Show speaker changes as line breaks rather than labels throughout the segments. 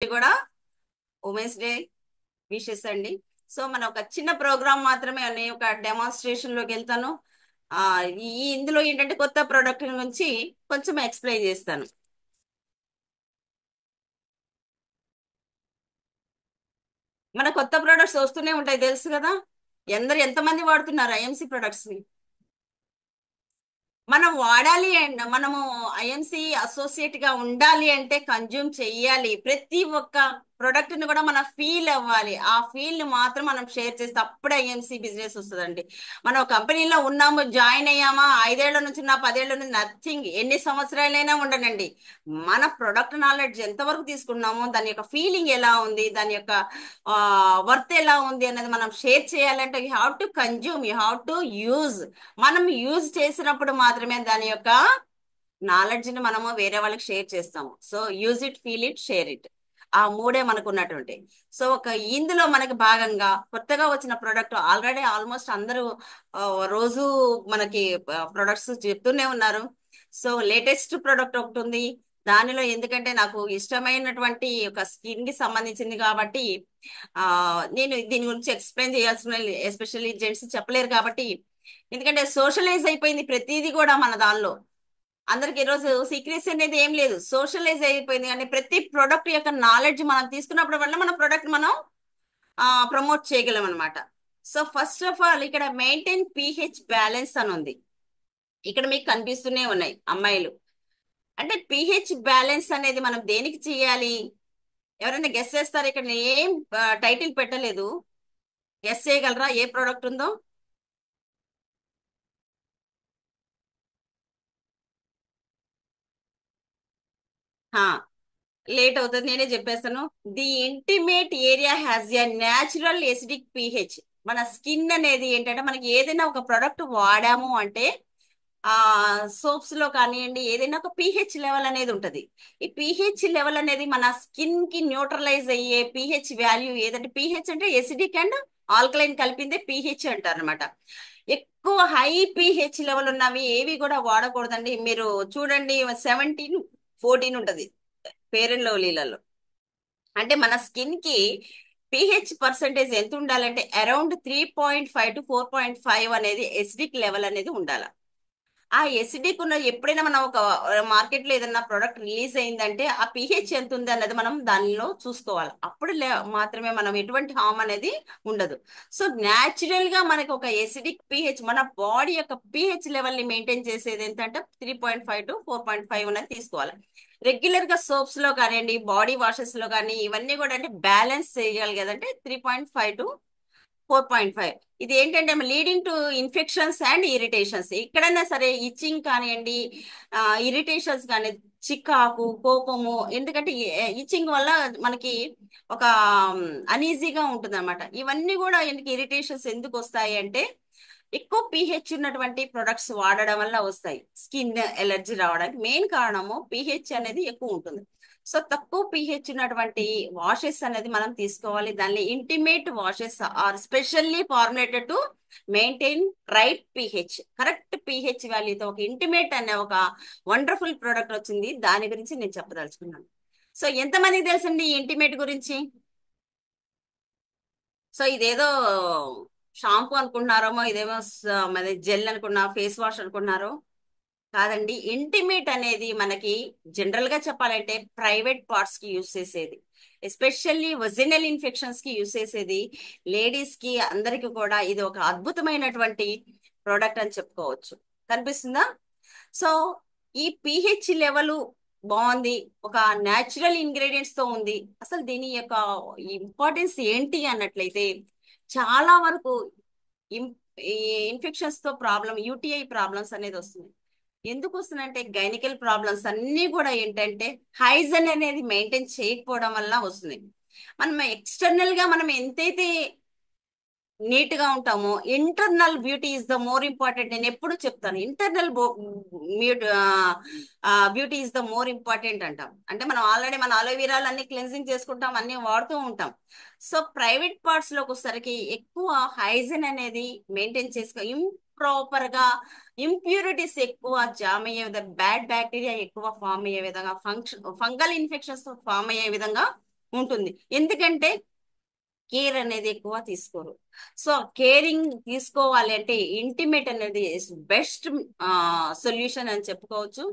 కూడా women's day wishes అండి. So మన ఒక చిన్న ప్రోగ్రామ్ మాత్రమే అని ఒక డెమాన్స్ట్రేషన్ లోకి వెళ్తాను. ఆ ఇందులో ఏంటంటే కొత్త ప్రోడక్ట్ గురించి కొంచెం ఎక్స్ప్లెయిన్ చేస్తాను. మన కొత్త ప్రోడక్ట్స్ వస్తూనే ఉంటాయి, తెలుసు కదా. ఎంతమంది వాడుతున్నారు ఐఎంసి ప్రొడక్ట్స్ ని. మనం వాడాలి అండ్ మనము ఐఎంసి అసోసియేట్ గా ఉండాలి అంటే కన్జ్యూమ్ చెయ్యాలి. ప్రతి ఒక్క ప్రొడక్ట్ ని కూడా మనం ఫీల్ అవ్వాలి. ఆ ఫీల్ ని మాత్రం మనం షేర్ చేస్తే అప్పుడే ఐఎంసి బిజినెస్ వస్తుందండి. మనం కంపెనీలో ఉన్నాము, జాయిన్ అయ్యామా, 5 ఏళ్ల నుంచి నా 10 ఏళ్ల నుంచి నథింగ్, ఎన్ని సంవత్సరాలైనా ఉండనండి. మన ప్రొడక్ట్ నాలెడ్జ్ ఎంతవరకు తీసుకున్నామో, దాని యొక్క ఫీలింగ్ ఎలా ఉంది, దాని యొక్క వర్త్ ఎలా ఉంది అనేది మనం షేర్ చేయాలంటే you have to consume, you have to use. మనం యూజ్ చేసినప్పుడు మాత్రమే దాని యొక్క నాలెడ్జ్ ని మనము వేరే వాళ్ళకి షేర్ చేస్తాము. So use it, feel it, share it. ఆ మూడే మనకు ఉన్నటువంటి. సో ఇందులో మనకి భాగంగా కొత్తగా వచ్చిన ప్రోడక్ట్ ఆల్రెడీ ఆల్మోస్ట్ అందరూ ఆ, రోజు మనకి ప్రొడక్ట్స్ చెప్తూనే ఉన్నారు. సో లేటెస్ట్ ప్రోడక్ట్ ఒకటి ఉంది. దానిలో ఎందుకంటే నాకు ఇష్టమైనటువంటి ఒక స్కిన్ కి సంబంధించింది కాబట్టి ఆ నేను దీని గురించి ఎక్స్ప్లెయిన్ చేయాల్సిన, ఎస్పెషల్లీ జెంట్స్ చెప్పలేరు కాబట్టి, ఎందుకంటే సోషలైజ్ అయిపోయింది ప్రతిదీ కూడా మన దానిలో. అందరికి ఈరోజు సీక్రెసీ అనేది ఏం లేదు, సోషలైజ్ అయిపోయింది. కానీ ప్రతి ప్రోడక్ట్ యొక్క నాలెడ్జ్ మనం తీసుకున్నప్పుడు వల్ల మన ప్రోడక్ట్ మనం ప్రమోట్ చేయగలం అనమాట. సో ఫస్ట్ ఆఫ్ ఆల్ ఇక్కడ మెయింటైన్ పిహెచ్ బ్యాలెన్స్ అని ఉంది. ఇక్కడ మీకు కనిపిస్తూనే ఉన్నాయి అమ్మాయిలు. అంటే పిహెచ్ బ్యాలెన్స్ అనేది మనం దేనికి చేయాలి? ఎవరైనా గెస్ చేస్తారు? ఇక్కడ నేను ఏం టైటిల్ పెట్టలేదు. గెస్ చేయగలరా ఏ ప్రోడక్ట్ ఉందో? లేట్ అవుతుంది, నేనే చెప్పేస్తాను. The intimate area has a natural acidic pH. మన స్కిన్ అనేది ఏంటంటే, మనకి ఏదైనా ఒక ప్రోడక్ట్ వాడాము అంటే ఆ సోప్స్ లో కానివ్వండి, ఏదైనా ఒక పిహెచ్ లెవెల్ అనేది ఉంటది. ఈ పిహెచ్ లెవెల్ అనేది మన స్కిన్ కి న్యూట్రలైజ్ అయ్యే పిహెచ్ వాల్యూ ఏదంటే, పిహెచ్ అంటే ఎసిడిక్ అండ్ ఆల్కలైన్ కలిపిందే పిహెచ్ అంటారు అనమాట. ఎక్కువ హై పిహెచ్ లెవెల్ ఉన్నవి ఏవి కూడా వాడకూడదండి. మీరు చూడండి, 17-14 ఉంటది ఫేర్ అండ్ లవ్లీలలో. అంటే మన స్కిన్ కి పిహెచ్ పర్సంటేజ్ ఎంత ఉండాలంటే అరౌండ్ 3.5 to 4.5 అనేది ఎసిడిక్ లెవెల్ అనేది ఉండాలి. ఆ ఎసిడిక్ ఉన్న ఎప్పుడైనా మనం ఒక మార్కెట్ లో ఏదైనా ప్రోడక్ట్ రిలీజ్ అయిందంటే ఆ పిహెచ్ ఎంత ఉంది అన్నది మనం దానిలో చూసుకోవాలి. అప్పుడు మాత్రమే మనం ఎటువంటి హామ్ అనేది ఉండదు. సో న్యాచురల్ గా మనకి ఒక ఎసిడిక్ పిహెచ్, మన బాడీ యొక్క పిహెచ్ లెవెల్ ని మెయింటైన్ చేసేది ఏంటంటే 3.5 to 4.5 అనేది తీసుకోవాలి. రెగ్యులర్ గా సోప్స్ లో కానివ్వండి, బాడీ వాషెస్ లో కానీ, ఇవన్నీ కూడా అంటే బ్యాలెన్స్ చేయాలి కదంటే 3.5 to 4.5. ఇది ఏంటంటే leading to infections and irritations. ఎక్కడైనా సరే ఇచ్చింగ్ కానివ్వండి, ఇరిటేషన్స్ కానీ, చికాకు, కోపము. ఎందుకంటే ఇచ్చింగ్ వల్ల మనకి ఒక అనీజీగా ఉంటుంది అనమాట. ఇవన్నీ కూడా ఎందుకు ఇరిటేషన్స్ ఎందుకు వస్తాయి అంటే, ఎక్కువ పిహెచ్ ఉన్నటువంటి ప్రొడక్ట్స్ వాడడం వల్ల వస్తాయి. స్కిన్ ఎలర్జీ రావడానికి మెయిన్ కారణము పిహెచ్ అనేది ఎక్కువ ఉంటుంది. సో తక్కువ పిహెచ్ ఉన్నటువంటి వాషెస్ అనేది మనం తీసుకోవాలి. దాన్ని intimate washes are specially formulated to maintain right pH, correct pH వాల్యూతో ఒక ఇంటిమేట్ అనే ఒక వండర్ఫుల్ ప్రోడక్ట్ వచ్చింది. దాని గురించి నేను చెప్పదలుచుకున్నాను. సో ఎంతమందికి తెలుసండి ఈ ఇంటిమేట్ గురించి? సో ఇదేదో షాంపూ అనుకుంటున్నారేమో, ఇదేమో మరి జెల్ అనుకున్నా, ఫేస్ వాష్ అనుకుంటున్నారో. కాదండి. ఇంటిమేట్ అనేది మనకి జనరల్ గా చెప్పాలంటే ప్రైవేట్ పార్ట్స్ కి యూస్ చేసేది, ఎస్పెషల్లీ వజినల్ ఇన్ఫెక్షన్స్ కి యూస్ చేసేది. లేడీస్ కి అందరికి కూడా ఇది ఒక అద్భుతమైనటువంటి ప్రోడక్ట్ అని చెప్పుకోవచ్చు. కనిపిస్తుందా? సో ఈ పిహెచ్ లెవెల్ బాగుంది, ఒక న్యాచురల్ ఇంగ్రీడియంట్స్ తో ఉంది. అసలు దీని యొక్క ఇంపార్టెన్స్ ఏంటి అన్నట్లయితే, చాలా వరకు ఇన్- ఈ ఇన్ఫెక్షన్స్ తో ప్రాబ్లం, యూటీఐ ప్రాబ్లమ్స్ అనేది వస్తుంది. ఎందుకు వస్తుందంటే గైనికల్ ప్రాబ్లమ్స్ అన్ని కూడా ఏంటంటే హైజన్ అనేది మెయింటైన్ చేయకపోవడం వల్ల వస్తుంది. మనం ఎక్స్టర్నల్ గా మనం ఎంతైతే నీట్ గా ఉంటామో, internal beauty is the more important. నేను ఎప్పుడు చెప్తాను, internal beauty is the more important అంటాం. అంటే మనం ఆల్రెడీ మన అలోవీరాలు అన్ని క్లెన్జింగ్ చేసుకుంటాం, అన్ని వాడుతూ ఉంటాం. సో ప్రైవేట్ పార్ట్స్ లోకి వచ్చేసరికి ఎక్కువ హైజీన్ అనేది మెయింటైన్ చేసుకో, ఇంప్రాపర్ గా ఇంప్యూరిటీస్ ఎక్కువ జామ్ అయ్యే విధంగా, బ్యాడ్ బ్యాక్టీరియా ఎక్కువ ఫామ్ అయ్యే విధంగా, ఫంగల్ ఇన్ఫెక్షన్స్ ఫామ్ అయ్యే విధంగా ఉంటుంది. ఎందుకంటే కేర్ అనేది ఎక్కువ తీసుకోరు. సో కేరింగ్ తీసుకోవాలి అంటే ఇంటిమేట్ అనేది బెస్ట్ సొల్యూషన్ అని చెప్పుకోవచ్చు.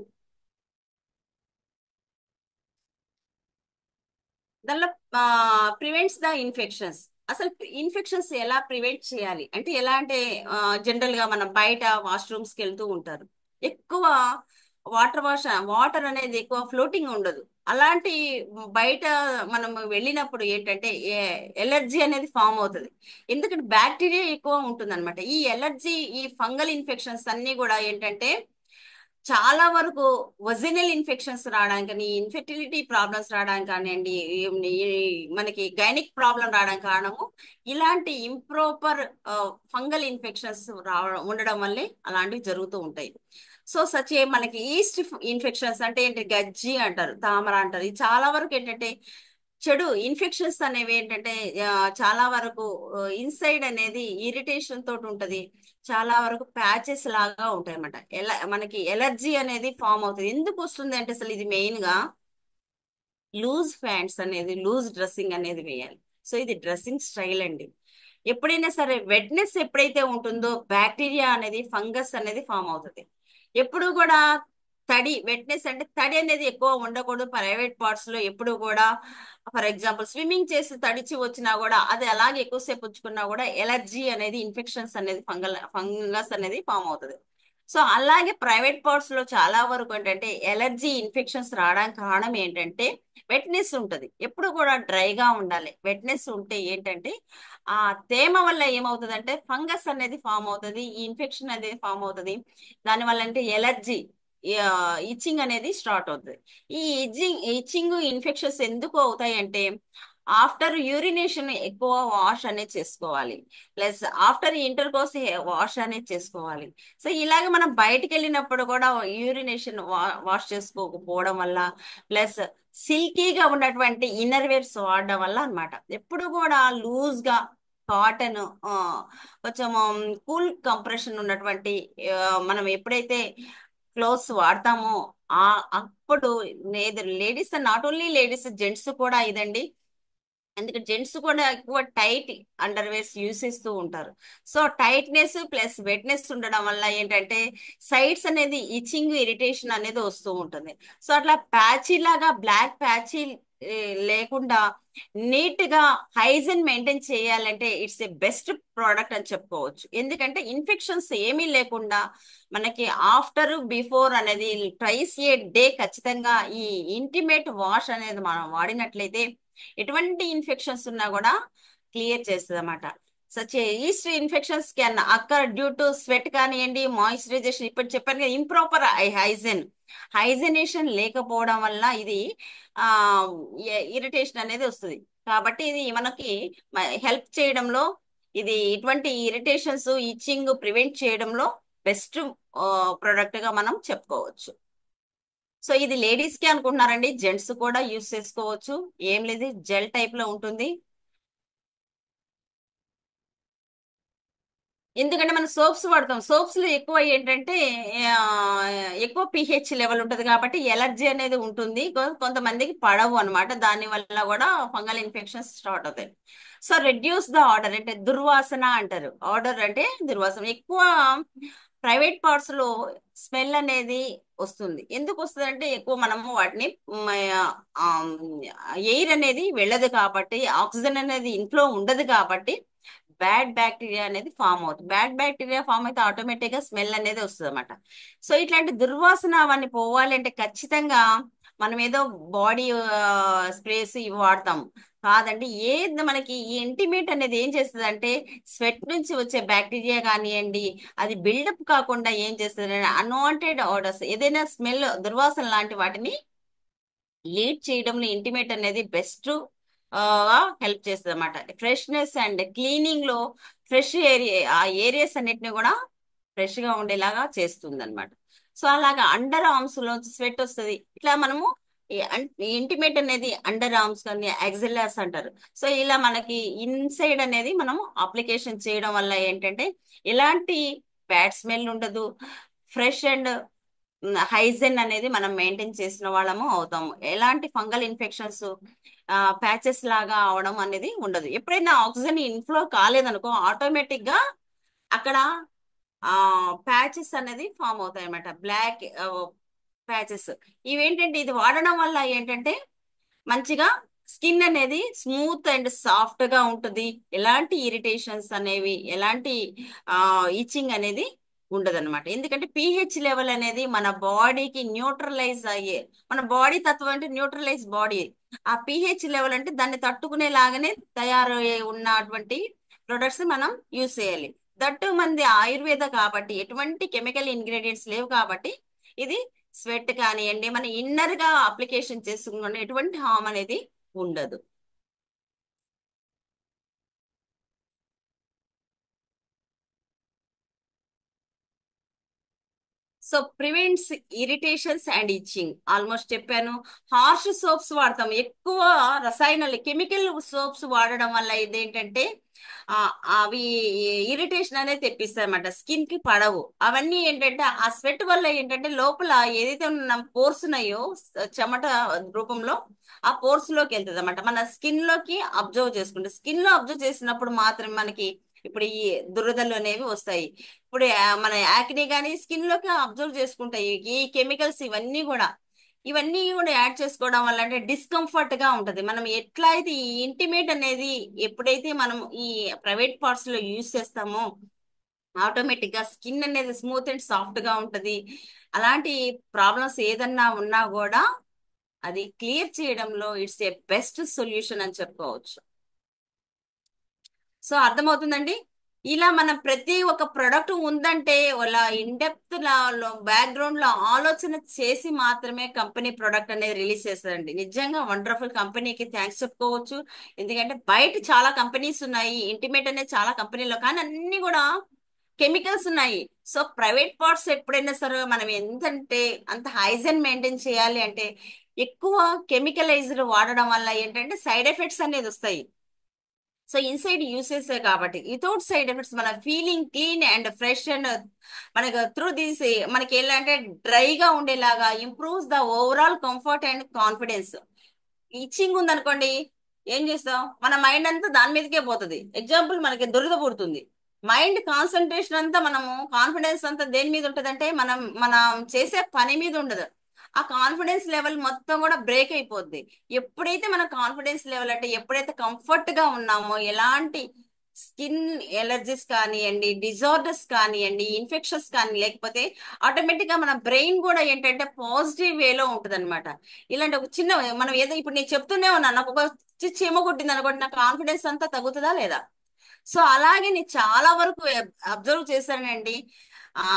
దానిలో ప్రివెంట్స్ ద ఇన్ఫెక్షన్స్. అసలు ఇన్ఫెక్షన్స్ ఎలా ప్రివెంట్ చేయాలి అంటే ఎలా అంటే జనరల్ గా మనం బయట వాష్రూమ్స్ కి వెళ్తూ ఉంటారు, ఎక్కువ వాటర్ అనేది ఎక్కువ ఫ్లోటింగ్ ఉండదు. అలాంటి బయట మనం వెళ్ళినప్పుడు ఏంటంటే ఎలర్జీ అనేది ఫామ్ అవుతుంది. ఎందుకంటే బ్యాక్టీరియా ఎక్కువ ఉంటుంది అనమాట. ఈ ఎలర్జీ, ఈ ఫంగల్ ఇన్ఫెక్షన్స్ అన్ని కూడా ఏంటంటే చాలా వరకు వజినల్ ఇన్ఫెక్షన్స్ రావడానికి కానీ, ఇన్ఫెర్టిలిటీ ప్రాబ్లమ్స్ రావడానికి కానివ్వండి, మనకి గైనిక్ ప్రాబ్లం రావడానికి కారణము ఇలాంటి ఇంప్రాపర్ ఫంగల్ ఇన్ఫెక్షన్స్ రావడం ఉండడం వల్లే అలాంటివి జరుగుతూ ఉంటాయి. సో సచ్ మనకి ఈస్ట్ ఇన్ఫెక్షన్స్ అంటే ఏంటి, గజ్జి అంటారు, తామర అంటారు. ఇది చాలా వరకు ఏంటంటే చెడు ఇన్ఫెక్షన్స్ అనేవి ఏంటంటే చాలా వరకు ఇన్సైడ్ అనేది ఇరిటేషన్ తోటి ఉంటది. చాలా వరకు ప్యాచెస్ లాగా ఉంటాయి అన్నమాట. ఎలా మనకి ఎలర్జీ అనేది ఫామ్ అవుతుంది. ఎందుకు వస్తుంది అంటే అసలు ఇది మెయిన్ గా లూజ్ ప్యాంట్స్ అనేది, లూజ్ డ్రెస్సింగ్ అనేది వేయాలి. సో ఇది డ్రెస్సింగ్ స్టైల్ అండి. ఎప్పుడైనా సరే వెట్నెస్ ఎప్పుడైతే ఉంటుందో బ్యాక్టీరియా అనేది, ఫంగస్ అనేది ఫామ్ అవుతుంది. ఎప్పుడు కూడా వెట్నెస్ అంటే తడి అనేది ఎక్కువ ఉండకూడదు ప్రైవేట్ పార్ట్స్ లో ఎప్పుడు కూడా. ఫర్ ఎగ్జాంపుల్ స్విమ్మింగ్ చేసి తడిచి వచ్చినా కూడా అది అలాగే ఎక్కువసేపు ఉంచుకున్నా కూడా ఎలర్జీ అనేది, ఇన్ఫెక్షన్స్ అనేది, ఫంగస్ అనేది ఫామ్ అవుతుంది. సో అలాగే ప్రైవేట్ పార్ట్స్ లో చాలా వరకు ఏంటంటే ఎలర్జీ ఇన్ఫెక్షన్స్ రావడానికి కారణం ఏంటంటే వెట్నెస్ ఉంటది. ఎప్పుడు కూడా డ్రైగా ఉండాలి. వెట్నెస్ ఉంటే ఏంటంటే ఆ తేమ వల్ల ఏమవుతుందంటే ఫంగస్ అనేది ఫామ్ అవుతుంది, ఈ ఇన్ఫెక్షన్ అనేది ఫామ్ అవుతుంది. దానివల్ల అంటే ఎలర్జీ, ఇచ్చింగ్ అనేది స్టార్ట్ అవుతుంది. ఈ ఇచ్చింగ్ ఇన్ఫెక్షన్స్ ఎందుకు అవుతాయి అంటే ఆఫ్టర్ యూరినేషన్ ఎక్కువ వాష్ అనేది చేసుకోవాలి. Plus after inter course wash అనేది చేసుకోవాలి. సో ఇలాగ మనం బయటికి వెళ్ళినప్పుడు కూడా యూరినేషన్ వాష్ చేసుకోకపోవడం వల్ల, ప్లస్ సిల్కీగా ఉన్నటువంటి ఇన్నర్ వేర్స్ వాడడం వల్ల అన్నమాట. ఎప్పుడు కూడా లూజ్ గా కాటన్, కొంచెం కూల్ కంప్రెషన్ ఉన్నటువంటి మనం ఎప్పుడైతే క్లోత్స్ వాడతామో ఆ అప్పుడు ladies, not only ladies, gents కూడా ఇదండి. ఎందుకంటే జెంట్స్ కూడా ఎక్కువ టైట్ అండర్ వేర్స్ యూస్ చేస్తూ ఉంటారు. సో టైట్నెస్ ప్లస్ వెట్నెస్ ఉండడం వల్ల ఏంటంటే సైడ్స్ అనేది ఇచ్చింగ్, ఇరిటేషన్ అనేది వస్తూ ఉంటుంది. సో అట్లా ప్యాచీ లాగా బ్లాక్ ప్యాచీ లేకుండా నీట్ గా హైజీన్ మెయింటైన్ చేయాలంటే ఇట్స్ ఏ బెస్ట్ ప్రోడక్ట్ అని చెప్పుకోవచ్చు. ఎందుకంటే ఇన్ఫెక్షన్స్ ఏమీ లేకుండా మనకి ఆఫ్టర్ బిఫోర్ అనేది ట్రైస్ ఏ డే ఖచ్చితంగా ఈ ఇంటిమేట్ వాష్ అనేది మనం వాడినట్లయితే ఎటువంటి ఇన్ఫెక్షన్స్ ఉన్నా కూడా క్లియర్ చేస్తుంది అన్నమాట. Such yeast infections can occur due to sweat కానివ్వండి, మాయిశ్చరైజేషన్, ఇప్పుడు చెప్పాను కదా ఇంప్రాపర్ హైజనేషన్ లేకపోవడం వల్ల ఇది ఆ ఇరిటేషన్ అనేది వస్తుంది. కాబట్టి ఇది మనకి హెల్ప్ చేయడంలో, ఇది ఇటువంటి ఇరిటేషన్స్, ఇచ్చింగ్ ప్రివెంట్ చేయడంలో బెస్ట్ ప్రొడక్ట్ గా మనం చెప్పుకోవచ్చు. సో ఇది లేడీస్ కి అనుకుంటున్నారండి, జెంట్స్ కూడా యూస్ చేసుకోవచ్చు. ఏం లేదు, జెల్ టైప్ లో ఉంటుంది. ఎందుకంటే మనం సోప్స్ వాడతాం, సోప్స్ లో ఎక్కువ ఏంటంటే ఆ, ఎక్కువ పిహెచ్ లెవెల్ ఉంటది కాబట్టి ఎలర్జీ అనేది ఉంటుంది. కొంతమందికి పడవు అనమాట. దాని వల్ల కూడా ఫంగల్ ఇన్ఫెక్షన్స్ స్టార్ట్ అవుతాయి. సో రెడ్యూస్ ద ఆర్డర్ అంటే దుర్వాసన అంటారు. ఆర్డర్ అంటే దుర్వాసన ఎక్కువ ప్రైవేట్ పార్ట్స్ లో స్మెల్ అనేది వస్తుంది. ఎందుకు వస్తుంది అంటే ఎక్కువ మనము వాటిని ఎయిర్ అనేది వెళ్ళదు కాబట్టి, ఆక్సిజన్ అనేది ఇంట్లో ఉండదు కాబట్టి బ్యాడ్ బ్యాక్టీరియా అనేది ఫామ్ అవుతుంది. బ్యాడ్ బ్యాక్టీరియా ఫామ్ అయితే ఆటోమేటిక్ గా స్మెల్ అనేది వస్తుంది అనమాట. సో ఇట్లాంటి దుర్వాసన అవన్నీ పోవాలి అంటే ఖచ్చితంగా మనం ఏదో బాడీ స్ప్రేస్ ఇవి వాడతాం కాదండి. మనకి ఈ ఇంటిమేట్ అనేది ఏం చేస్తుంది అంటే స్వెట్ నుంచి వచ్చే బ్యాక్టీరియా కానివ్వండి, అది బిల్డప్ కాకుండా ఏం చేస్తుంది, అన్వాంటెడ్ ఆర్డర్స్, ఏదైనా స్మెల్, దుర్వాసన లాంటి వాటిని లీడ్ చేయడంలో ఇంటిమేట్ అనేది బెస్ట్ హెల్ప్ చేస్తుంది అనమాట. ఫ్రెష్నెస్ అండ్ క్లీనింగ్ లో ఫ్రెష్ ఏరియా, ఆ ఏరియాస్ అన్నిటిని కూడా ఫ్రెష్ గా ఉండేలాగా చేస్తుంది అనమాట. సో అలాగా అండర్ ఆర్మ్స్ లోంచి స్వెట్ వస్తుంది. ఇట్లా మనము ఇంటిమేట్ అనేది అండర్ ఆర్మ్స్ కానీ యాక్సిలర్స్ అంటారు. సో ఇలా మనకి ఇన్సైడ్ అనేది మనం అప్లికేషన్ చేయడం వల్ల ఏంటంటే ఎలాంటి బ్యాడ్ స్మెల్ ఉండదు, ఫ్రెష్ అండ్ హైజెన్ అనేది మనం మెయింటైన్ చేసిన వాళ్ళము అవుతాము. ఎలాంటి ఫంగల్ ఇన్ఫెక్షన్స్ ప్యాచెస్ లాగా అవడం అనేది ఉండదు. ఎప్పుడైనా ఆక్సిజన్ ఇన్ఫ్లో కాలేదనుకో ఆటోమేటిక్ గా అక్కడ ఆ ప్యాచెస్ అనేది ఫామ్ అవుతాయి అన్నమాట. Black patches. ఇవేంటంటే ఇది వాడడం వల్ల ఏంటంటే మంచిగా స్కిన్ అనేది స్మూత్ అండ్ సాఫ్ట్ గా ఉంటుంది. ఎలాంటి ఇరిటేషన్స్ అనేవి, ఎలాంటి ఇచ్చింగ్ అనేది ఉండదన్నమాట. ఎందుకంటే పిహెచ్ లెవెల్ అనేది మన బాడీకి న్యూట్రలైజ్ అయ్యే, మన బాడీ తత్వం అంటే న్యూట్రలైజ్ బాడీ. ఆ పిహెచ్ లెవెల్ అంటే దాన్ని తట్టుకునేలాగానే తయారు ఉన్నటువంటి ప్రొడక్ట్స్ మనం యూజ్ చేయాలి. దట్టు మంది ఆయుర్వేద కాబట్టి ఎటువంటి కెమికల్ ఇంగ్రీడియంట్స్ లేవు కాబట్టి ఇది స్వెట్ కానివ్వండి మన ఇన్నర్ గా అప్లికేషన్ చేసుకుని ఎటువంటి హామ్ అనేది ఉండదు. So prevents irritations and itching almost చెప్పాను. హార్ష్ సోప్స్ వాడతాం ఎక్కువ, రసాయనాలు కెమికల్ సోప్స్ వాడడం వల్ల ఇదేంటంటే ఆ, అవి ఇరిటేషన్ అనేది తెప్పిస్తాయి అన్నమాట. స్కిన్ కి పడవు అవన్నీ. ఏంటంటే ఆ స్వెట్ వల్ల ఏంటంటే లోపల ఏదైతే ఉన్న పోర్స్ ఉన్నాయో చెమట రూపంలో ఆ పోర్స్ లోకి వెళ్తుంది అన్నమాట. మన స్కిన్ లోకి అబ్జర్వ్ చేసుకుంటే స్కిన్ లో అబ్జర్వ్ చేసినప్పుడు మాత్రమే మనకి ఇప్పుడు ఈ దురదలు అనేవి వస్తాయి. ఇప్పుడు మన యాక్ని కానీ స్కిన్ లోకి అబ్జర్వ్ చేసుకుంటాయి ఈ కెమికల్స్. ఇవన్నీ కూడా యాడ్ చేసుకోవడం వల్ల అంటే డిస్కంఫర్ట్ గా ఉంటది. మనం ఎట్లా అయితే ఈ ఇంటిమేట్ అనేది ఎప్పుడైతే మనం ఈ ప్రైవేట్ పార్ట్స్ లో యూజ్ చేస్తామో ఆటోమేటిక్ గా స్కిన్ అనేది స్మూత్ అండ్ సాఫ్ట్ గా ఉంటది. అలాంటి ప్రాబ్లమ్స్ ఏదన్నా ఉన్నా కూడా అది క్లియర్ చేయడంలో ఇట్స్ ఏ బెస్ట్ సొల్యూషన్ అని చెప్పుకోవచ్చు. సో అర్థమవుతుందండి. ఇలా మనం ప్రతి ఒక్క ప్రొడక్ట్ ఉందంటే వాళ్ళ ఇన్డెప్త్ బ్యాక్గ్రౌండ్ లో ఆలోచన చేసి మాత్రమే కంపెనీ ప్రొడక్ట్ అనేది రిలీజ్ చేస్తారండి. నిజంగా వండర్ఫుల్ కంపెనీకి థ్యాంక్స్ చెప్పుకోవచ్చు. ఎందుకంటే బయట చాలా కంపెనీస్ ఉన్నాయి, ఇంటిమేట్ అనేది చాలా కంపెనీలో, కానీ అన్ని కూడా కెమికల్స్ ఉన్నాయి. సో ప్రైవేట్ పార్ట్స్ ఎప్పుడైనా సరే మనం ఎంతంటే అంత హైజీన్ మెయింటైన్ చేయాలి అంటే ఎక్కువ కెమికలైజ్డ్ వాడడం వల్ల ఏంటంటే సైడ్ ఎఫెక్ట్స్ అనేది వస్తాయి. సో ఇన్సైడ్ యూసెస్ కాబట్టి వితౌట్ సైడ్ ఎఫెక్ట్స్ మన feeling clean and fresh and మనకు త్రూ దీస్ మనకి ఎలా అంటే డ్రైగా ఉండేలాగా improves the overall comfort and confidence. Itching ఉందనుకోండి ఏం చేస్తాం, మన మైండ్ అంతా దాని మీదకే పోతుంది. ఎగ్జాంపుల్ మనకి దురద పుడుతుంది, మైండ్ కాన్సన్ట్రేషన్ అంతా మనము కాన్ఫిడెన్స్ అంతా దేని మీద ఉంటది అంటే మనం చేసే పని మీద ఉండదు. ఆ కాన్ఫిడెన్స్ లెవెల్ మొత్తం కూడా బ్రేక్ అయిపోద్ది. ఎప్పుడైతే మన కాన్ఫిడెన్స్ లెవెల్ అంటే ఎప్పుడైతే కంఫర్ట్ గా ఉన్నామో ఎలాంటి స్కిన్ ఎలర్జీస్ కానివ్వండి, డిజార్డర్స్ కానివ్వండి, ఇన్ఫెక్షన్స్ కానీ లేకపోతే ఆటోమేటిక్ గా మన బ్రెయిన్ కూడా ఏంటంటే పాజిటివ్ వేలో ఉంటది అనమాట. ఇలాంటి ఒక చిన్న మనం ఏదో ఇప్పుడు నేను చెప్తూనే ఉన్నాను, నాకు ఒక చీమ కొట్టింది అనుకోండి, నా కాన్ఫిడెన్స్ అంతా తగ్గుతుందా లేదా? సో అలాగే నేను చాలా వరకు అబ్జర్వ్ చేశానండి. ఆ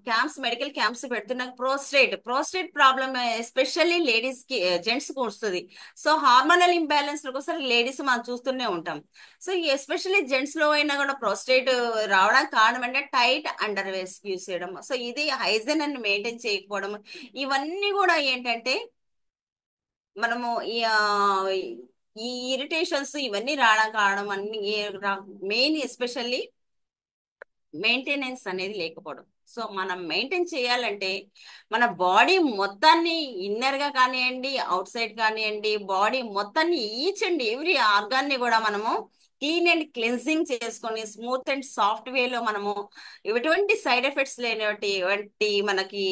క్యాంప్స్, మెడికల్ క్యాంప్స్ పెడుతున్న ప్రోస్టేట్ ప్రాబ్లమ్ ఎస్పెషల్లీ లేడీస్ కి, జెంట్స్ కి వస్తుంది. సో హార్మోనల్ ఇంబ్యాలెన్స్ కోసం లేడీస్ మనం చూస్తూనే ఉంటాం. సో ఎస్పెషల్లీ జెంట్స్ లో అయినా కూడా ప్రోస్టేట్ రావడానికి కారణం అంటే టైట్ అండర్ వేర్స్ యూస్ చేయడం. సో ఇది హైజీన్ అని మెయింటైన్ చేయకపోవడం, ఇవన్నీ కూడా ఏంటంటే మనము ఈ ఇరిటేషన్స్ ఇవన్నీ రావడం కారణం అన్ని మెయిన్ ఎస్పెషల్లీ మెయింటెనెన్స్ అనేది లేకపోవడం. సో మనం మెయింటైన్ చేయాలంటే మన బాడీ మొత్తాన్ని ఇన్నర్ గా కానివ్వండి, అవుట్ సైడ్ కానివ్వండి, బాడీ మొత్తాన్ని ఈచ్ అండ్ ఎవ్రీ ఆర్గాన్ని కూడా మనము క్లీన్ అండ్ క్లెన్సింగ్ చేసుకొని స్మూత్ అండ్ సాఫ్ట్ వేలో మనము ఎటువంటి సైడ్ ఎఫెక్ట్స్ లేనటువంటి మనకి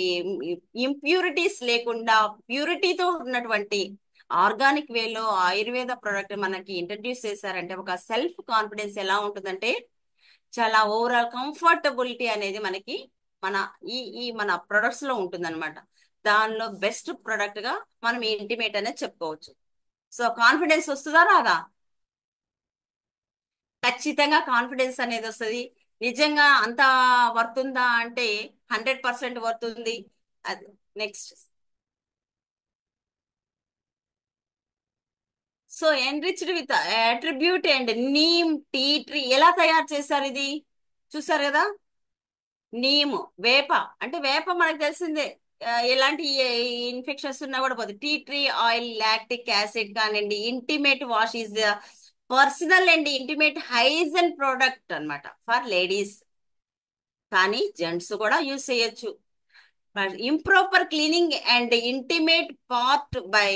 ఇంప్యూరిటీస్ లేకుండా ప్యూరిటీతో ఉన్నటువంటి ఆర్గానిక్ వేలో ఆయుర్వేద ప్రోడక్ట్ మనకి ఇంట్రడ్యూస్ చేశారంటే ఒక సెల్ఫ్ కాన్ఫిడెన్స్ ఎలా ఉంటుందంటే చాలా ఓవరాల్ కంఫర్టబిలిటీ అనేది మనకి మన ఈ మన ప్రొడక్ట్స్ లో ఉంటుందన్నమాట. దానిలో బెస్ట్ ప్రొడక్ట్ గా మనం ఇంటిమేట్ అనేది చెప్పుకోవచ్చు. సో కాన్ఫిడెన్స్ వస్తుందా రాదా? ఖచ్చితంగా కాన్ఫిడెన్స్ అనేది వస్తుంది. నిజంగా అంత వర్త్ ఉందా అంటే 100% వర్త్ ఉంది. అది next. So enriched with attribute and neem tea tree ఎలా తయారు చేశారు ఇది చూసారు కదా. నీము వేప, అంటే వేప మనకు తెలిసిందే. ఎలాంటి ఇన్ఫెక్షన్స్ ఉన్నా కూడా పోతుంది. Tea tree oil, lactic acid కానివ్వండి, intimate wash is personal and intimate hygiene product అన్నమాట ఫర్ లేడీస్. కానీ జెంట్స్ కూడా యూజ్ చేయొచ్చు. But improper cleaning and intimate part by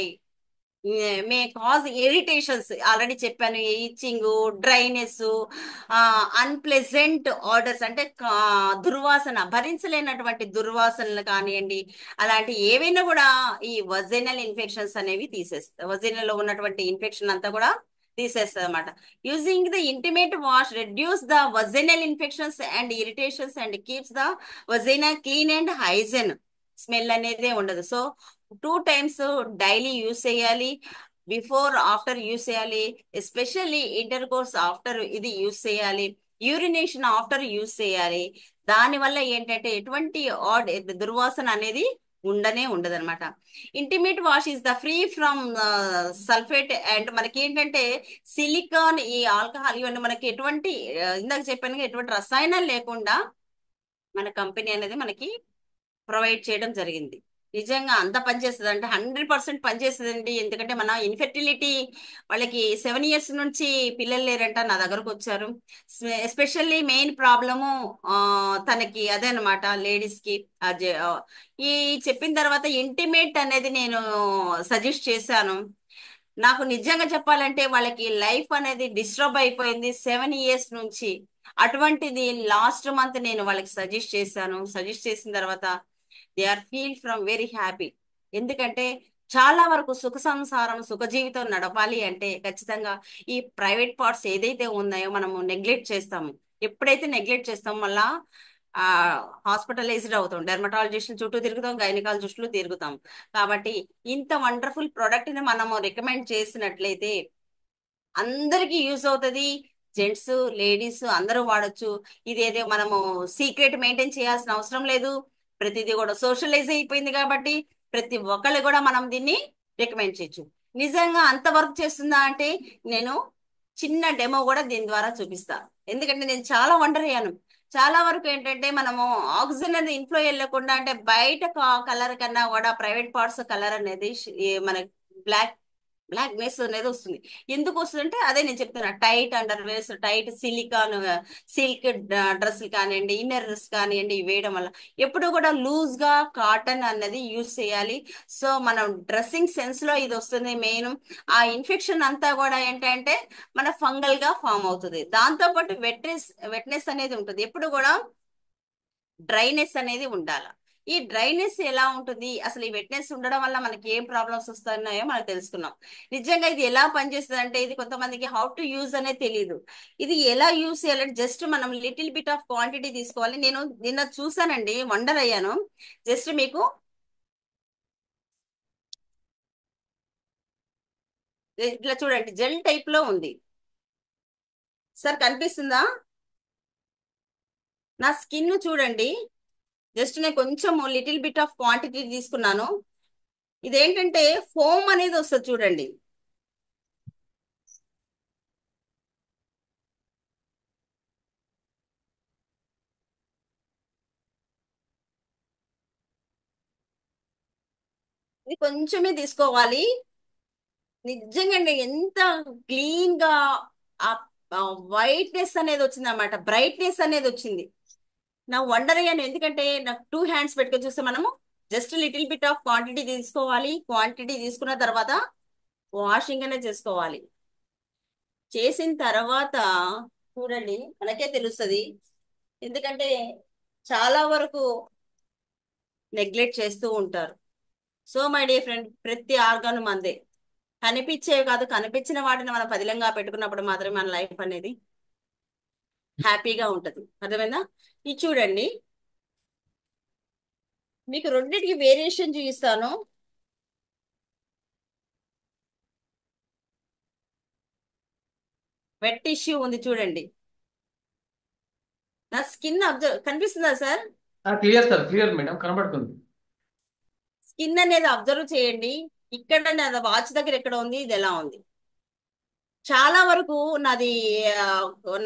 may cause irritations already చెప్పాను. ఈచింగ్, డ్రైనెస్, అన్ప్లెజెంట్ ఆర్డర్స్ అంటే దుర్వాసన, భరించలేనటువంటి దుర్వాసనలు కానివ్వండి, అలాంటి ఏవైనా కూడా ఈ వజైనల్ ఇన్ఫెక్షన్స్ అనేవి తీసేస్తాయి. వజైనలో ఉన్నటువంటి ఇన్ఫెక్షన్ అంతా కూడా తీసేస్తుంది అనమాట. Using the intimate wash reduce the vaginal infections and irritations and keeps the vagina clean and hygiene. Smell అనేది ఉండదు. సో 2 times డైలీ యూస్ చేయాలి. బిఫోర్ ఆఫ్టర్ యూస్ చేయాలి. ఎస్పెషల్లీ ఇంటర్ కోర్స్ ఆఫ్టర్ ఇది యూస్ చేయాలి. యూరినేషన్ ఆఫ్టర్ యూస్ చేయాలి. దాని వల్ల ఏంటంటే ఎటువంటి ఆడ్ దుర్వాసన అనేది ఉండనే ఉండదు అనమాట. Intimate wash is the free from sulphate and మనకి ఏంటంటే సిలికాన్, ఈ ఆల్కహాల్ ఇవన్నీ మనకి ఎటువంటి ఇందాక చెప్పాను కదా, ఎటువంటి రసాయనాలు లేకుండా మన కంపెనీ అనేది మనకి ప్రొవైడ్ చేయడం జరిగింది. నిజంగా అంత పనిచేస్తుంది అంటే 100% పనిచేస్తుందండి. ఎందుకంటే మన ఇన్ఫెర్టిలిటీ వాళ్ళకి 7 years నుంచి పిల్లలు లేరంట, నా దగ్గరకు వచ్చారు. ఎస్పెషల్లీ మెయిన్ ప్రాబ్లము తనకి అదే అనమాట, లేడీస్ కి. ఈ చెప్పిన తర్వాత ఇంటిమేట్ అనేది నేను సజెస్ట్ చేశాను. నాకు నిజంగా చెప్పాలంటే వాళ్ళకి లైఫ్ అనేది డిస్టర్బ్ అయిపోయింది 7 years నుంచి. అటువంటిది లాస్ట్ మంత్ నేను వాళ్ళకి సజెస్ట్ చేశాను. సజెస్ట్ చేసిన తర్వాత they are feel from very happy. ఎందుకంటే చాలా వరకు సుఖ సంసారం, సుఖ జీవితం నడపాలి అంటే ఖచ్చితంగా ఈ ప్రైవేట్ పార్ట్స్ ఏదైతే ఉన్నాయో మనము నెగ్లెక్ట్ చేస్తాము. ఎప్పుడైతే నెగ్లెక్ట్ చేస్తాం మళ్ళా ఆ హాస్పిటలైజ్డ్ అవుతాం, డెర్మటాలజిస్ట్ చుట్టూ తిరుగుతాం, గైనకాలజిస్టులు తిరుగుతాం. కాబట్టి ఇంత వండర్ఫుల్ ప్రోడక్ట్ ని మనము రికమెండ్ చేసినట్లయితే అందరికీ యూజ్ అవుతుంది. జెంట్స్, లేడీస్ అందరూ వాడొచ్చు. ఇదేదో మనము సీక్రెట్ మెయింటైన్ చేయాల్సిన అవసరం లేదు. ప్రతిదీ కూడా సోషలైజ్ అయిపోయింది కాబట్టి ప్రతి ఒక్కళ్ళు కూడా మనం దీన్ని రికమెండ్ చేయొచ్చు. నిజంగా అంత వర్క్ చేస్తుందా అంటే నేను చిన్న డెమో కూడా దీని ద్వారా చూపిస్తా. ఎందుకంటే నేను చాలా వండర్ అయ్యాను. చాలా వరకు ఏంటంటే మనము ఆక్సిజన్ అనేది ఇన్ఫ్లో వెళ్ళకుండా అంటే బయట కలర్ కన్నా కూడా ప్రైవేట్ పార్ట్స్ కలర్ అనేది మన బ్లాక్ బ్లాక్నెస్ అనేది వస్తుంది. ఎందుకు వస్తుంది అంటే అదే నేను చెప్తున్నా, tight underwears, tight silicone silk డ్రెస్సులు కానివ్వండి, ఇన్నర్ డ్రెస్ కానివ్వండి, ఇవి వేయడం వల్ల ఎప్పుడు కూడా లూజ్ గా కాటన్ అన్నది యూజ్ చేయాలి. సో మనం డ్రెస్సింగ్ సెన్స్ లో ఇది వస్తుంది మెయిన్. ఆ ఇన్ఫెక్షన్ అంతా కూడా ఏంటంటే మన ఫంగల్ గా ఫామ్ అవుతుంది. దాంతో పాటు వెట్నెస్ అనేది ఉంటుంది. ఎప్పుడు కూడా డ్రైనెస్ అనేది ఉండాలి. ఈ డ్రైనెస్ ఎలా ఉంటుంది, అసలు ఈ వెట్నెస్ ఉండడం వల్ల మనకి ఏం ప్రాబ్లమ్స్ వస్తున్నాయో మనకు తెలుసుకున్నాం. నిజంగా ఇది ఎలా పనిచేస్తుంది అంటే ఇది కొంతమందికి హౌ టు యూజ్ అనేది తెలియదు. ఇది ఎలా యూజ్ చేయాలంటే జస్ట్ మనం లిటిల్ బిట్ ఆఫ్ క్వాంటిటీ తీసుకోవాలి. నేను నిన్న చూసానండి, వండర్ అయ్యాను. జస్ట్ మీకు ఇట్లా చూడండి, జెల్ టైప్ లో ఉంది. సార్ కనిపిస్తుందా? నా స్కిన్ చూడండి. జస్ట్ నేను కొంచెం లిటిల్ బిట్ ఆఫ్ క్వాంటిటీ తీసుకున్నాను. ఇదేంటంటే ఫోమ్ అనేది వస్తుంది చూడండి. ఇది కొంచెమే తీసుకోవాలి. నిజంగా అండి ఎంత క్లీన్ గా ఆ వైట్నెస్ అనేది వచ్చింది అనమాట, బ్రైట్నెస్ అనేది వచ్చింది. నా వండర్ అయ్యాను. ఎందుకంటే నాకు 2 hands పెట్టుకొని చూస్తే మనము just little bit of quantity తీసుకోవాలి. క్వాంటిటీ తీసుకున్న తర్వాత వాషింగ్ అనేది చేసుకోవాలి. చేసిన తర్వాత చూడండి మనకే తెలుస్తుంది. ఎందుకంటే చాలా వరకు నెగ్లెక్ట్ చేస్తూ ఉంటారు. సో మై డియర్ ఫ్రెండ్, ప్రతి ఆర్గాను మందే. కనిపించేవి కాదు, కనిపించిన వాటిని మనం పదిలంగా పెట్టుకున్నప్పుడు మాత్రమే మన లైఫ్ అనేది హ్యాపీగా ఉంటది. అర్థమైందా? ఇది చూడండి, మీకు రెండింటికి వేరియేషన్ చూపిస్తాను. వెట్ టిష్యూ ఉంది చూడండి. నా స్కిన్ అబ్జర్వ్ కనిపిస్తుందా sir?
Clear sir, clear madam, కనబడుతుంది.
స్కిన్ అనేది అబ్జర్వ్ చేయండి. ఇక్కడ నా వాచ్ దగ్గర ఎక్కడ ఉంది, ఇది ఎలా ఉంది. చాలా వరకు నాది ఆ,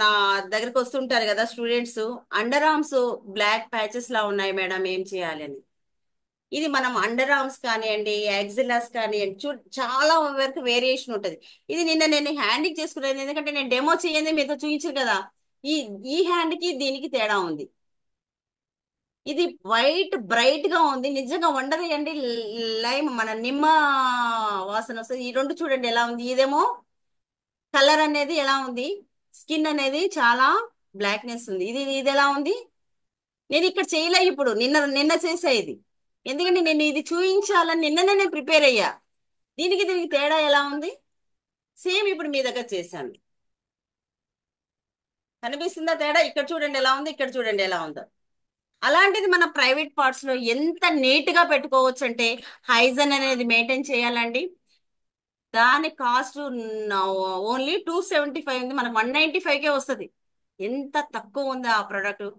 నా దగ్గరకు వస్తుంటారు కదా students, under arms black patches లా ఉన్నాయి మేడం, ఏం చేయాలి అని. ఇది మనం అండర్ ఆర్మ్స్ కానివ్వండి, యాక్సిలాస్ కానివ్వండి, చాలా వరకు వేరియేషన్ ఉంటది. ఇది నిన్న నేను హ్యాండ్కి చేసుకున్నాను, ఎందుకంటే నేను డెమో చేయండి మీతో చూపించాను కదా. ఈ ఈ హ్యాండ్ కి దీనికి తేడా ఉంది. ఇది వైట్ బ్రైట్ గా ఉంది, నిజంగా వండదేయండి. లైమ్ మన నిమ్మ వాసన వస్తుంది. ఈ రెండు చూడండి ఎలా ఉంది. ఇదేమో కలర్ అనేది ఎలా ఉంది, స్కిన్ అనేది చాలా బ్లాక్నెస్ ఉంది. ఇది ఇది ఎలా ఉంది. నేను ఇక్కడ చేయలే, ఇప్పుడు నిన్న నిన్న చేసా ఇది. ఎందుకంటే నేను ఇది చూపించాలని నిన్ననే నేను ప్రిపేర్ అయ్యా. దీనికి దీనికి తేడా ఎలా ఉంది. సేమ్ ఇప్పుడు మీ దగ్గర చేశాను. కనిపిస్తుందా తేడా? ఇక్కడ చూడండి ఎలా ఉంది, ఇక్కడ చూడండి ఎలా ఉందో. అలాంటిది మన ప్రైవేట్ పార్ట్స్ లో ఎంత నీట్ గా పెట్టుకోవచ్చు అంటే, హైజన్ అనేది మెయింటైన్ చేయాలండి. దాని కాస్ట్ ఓన్లీ 275 ఉంది, మనకు 195కే వస్తుంది. ఎంత తక్కువ ఉంది ఆ ప్రోడక్ట్.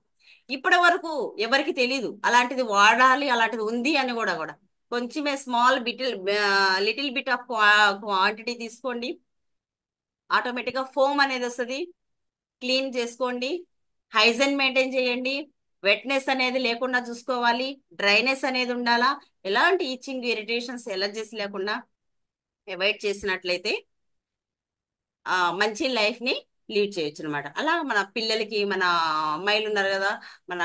ఇప్పటి వరకు ఎవరికి తెలీదు అలాంటిది వాడాలి, అలాంటిది ఉంది అని కూడా కొంచెమే small little bit of quantity తీసుకోండి. ఆటోమేటిక్ గా ఫోమ్ అనేది వస్తుంది. క్లీన్ చేసుకోండి, హైజన్ మెయింటైన్ చేయండి. వెట్నెస్ అనేది లేకుండా చూసుకోవాలి, డ్రైనెస్ అనేది ఉండాలా. ఎలాంటి ఈచింగ్, ఇరిటేషన్స్, ఎలర్జీస్ లేకుండా అవాయిడ్ చేసినట్లయితే మంచి లైఫ్ ని లీడ్ చేయొచ్చు అనమాట. అలా మన పిల్లలకి, మన అమ్మాయిలు ఉన్నారు కదా, మన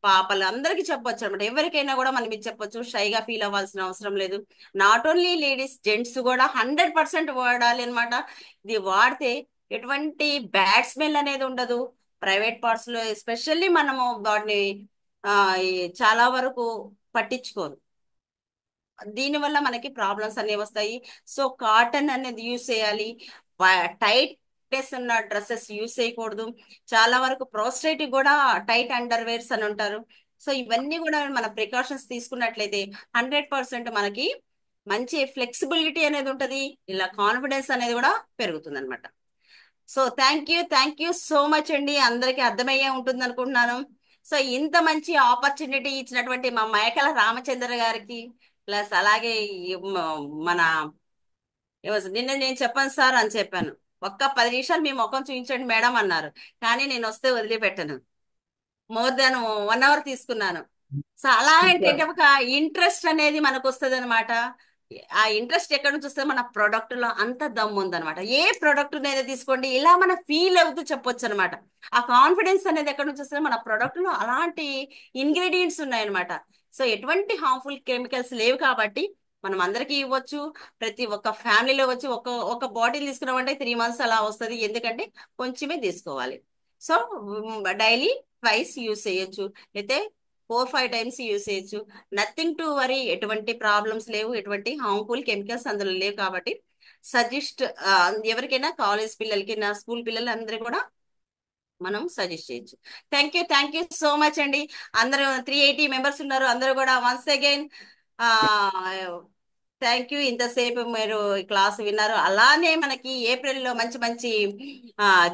పాపలు అందరికీ చెప్పొచ్చు అనమాట. ఎవరికైనా కూడా మనం ఇది చెప్పొచ్చు, షైగా ఫీల్ అవ్వాల్సిన అవసరం లేదు. నాట్ ఓన్లీ లేడీస్, జెంట్స్ కూడా 100% వాడాలి అనమాట. ఇది వాడితే ఎటువంటి బ్యాడ్ స్మెల్ అనేది ఉండదు. ప్రైవేట్ పార్ట్స్ లో ఎస్పెషల్లీ మనము వాటిని ఆ, ఈ చాలా వరకు పట్టించుకోరు. దీనివల్ల మనకి ప్రాబ్లమ్స్ అనేవి వస్తాయి. సో కాటన్ అనేది యూజ్ చేయాలి. టైట్ ఉన్న డ్రెస్సెస్ యూజ్ చేయకూడదు. చాలా వరకు ప్రోస్టేట్ కూడా టైట్ అండర్ వేర్స్ అని ఉంటారు. సో ఇవన్నీ కూడా మన ప్రికాషన్స్ తీసుకున్నట్లయితే 100% మనకి మంచి ఫ్లెక్సిబిలిటీ అనేది ఉంటది. ఇలా కాన్ఫిడెన్స్ అనేది కూడా పెరుగుతుంది అనమాట. So thank you so much అండి. అందరికీ అర్థమయ్యే ఉంటుంది అనుకుంటున్నాను. సో ఇంత మంచి ఆపర్చునిటీ ఇచ్చినటువంటి మా మేకల రామచంద్ర గారికి, ప్లస్ అలాగే మన నిన్న నేను చెప్పాను సార్ అని చెప్పాను. ఒక్క 10 నిమిషాలు మీ ముఖం చూపించండి మేడం అన్నారు. కానీ నేను వస్తే వదిలిపెట్టను. మోర్ దాన్ 1 అవర్ తీసుకున్నాను. సో అలా ఏంటంటే ఒక ఇంట్రెస్ట్ అనేది మనకు వస్తుంది అనమాట. ఆ ఇంట్రెస్ట్ ఎక్కడ నుంచి వస్తుంది, మన ప్రొడక్ట్ లో అంత దమ్ము ఉందన్నమాట. ఏ ప్రొడక్ట్ అనేది తీసుకోండి, ఇలా మన ఫీల్ అవుతూ చెప్పొచ్చు అనమాట. ఆ కాన్ఫిడెన్స్ అనేది ఎక్కడ నుంచి వస్తుంది, మన ప్రొడక్ట్ లో అలాంటి ఇంగ్రీడియంట్స్ ఉన్నాయన్నమాట. సో ఎటువంటి హార్మ్ఫుల్ కెమికల్స్ లేవు కాబట్టి మనం అందరికీ ఇవ్వచ్చు. ప్రతి ఒక్క ఫ్యామిలీలో వచ్చి ఒక ఒక బాటిల్ తీసుకున్నామంటే 3 మంత్స్ అలా వస్తుంది. ఎందుకంటే కొంచెమే తీసుకోవాలి. సో డైలీ ట్వైస్ యూస్ చేయొచ్చు, అయితే 4-5 టైమ్స్ యూస్ చేయొచ్చు. నథింగ్ టు వరీ, ఎటువంటి ప్రాబ్లమ్స్ లేవు, ఎటువంటి హార్మ్ఫుల్ కెమికల్స్ అందులో లేవు. కాబట్టి సజెస్ట్ ఎవరికైనా, కాలేజ్ పిల్లలకి, నా స్కూల్ పిల్లలు అందరూ కూడా మనం సజెస్ట్ చేయొచ్చు. థ్యాంక్ యూ సో మచ్ అండి. అందరూ 380 మెంబర్స్ ఉన్నారు. అందరూ కూడా వన్స్ అగైన్ థ్యాంక్ యూ. ఇంతసేపు మీరు ఈ క్లాస్ విన్నారు. అలానే మనకి ఏప్రిల్లో మంచి మంచి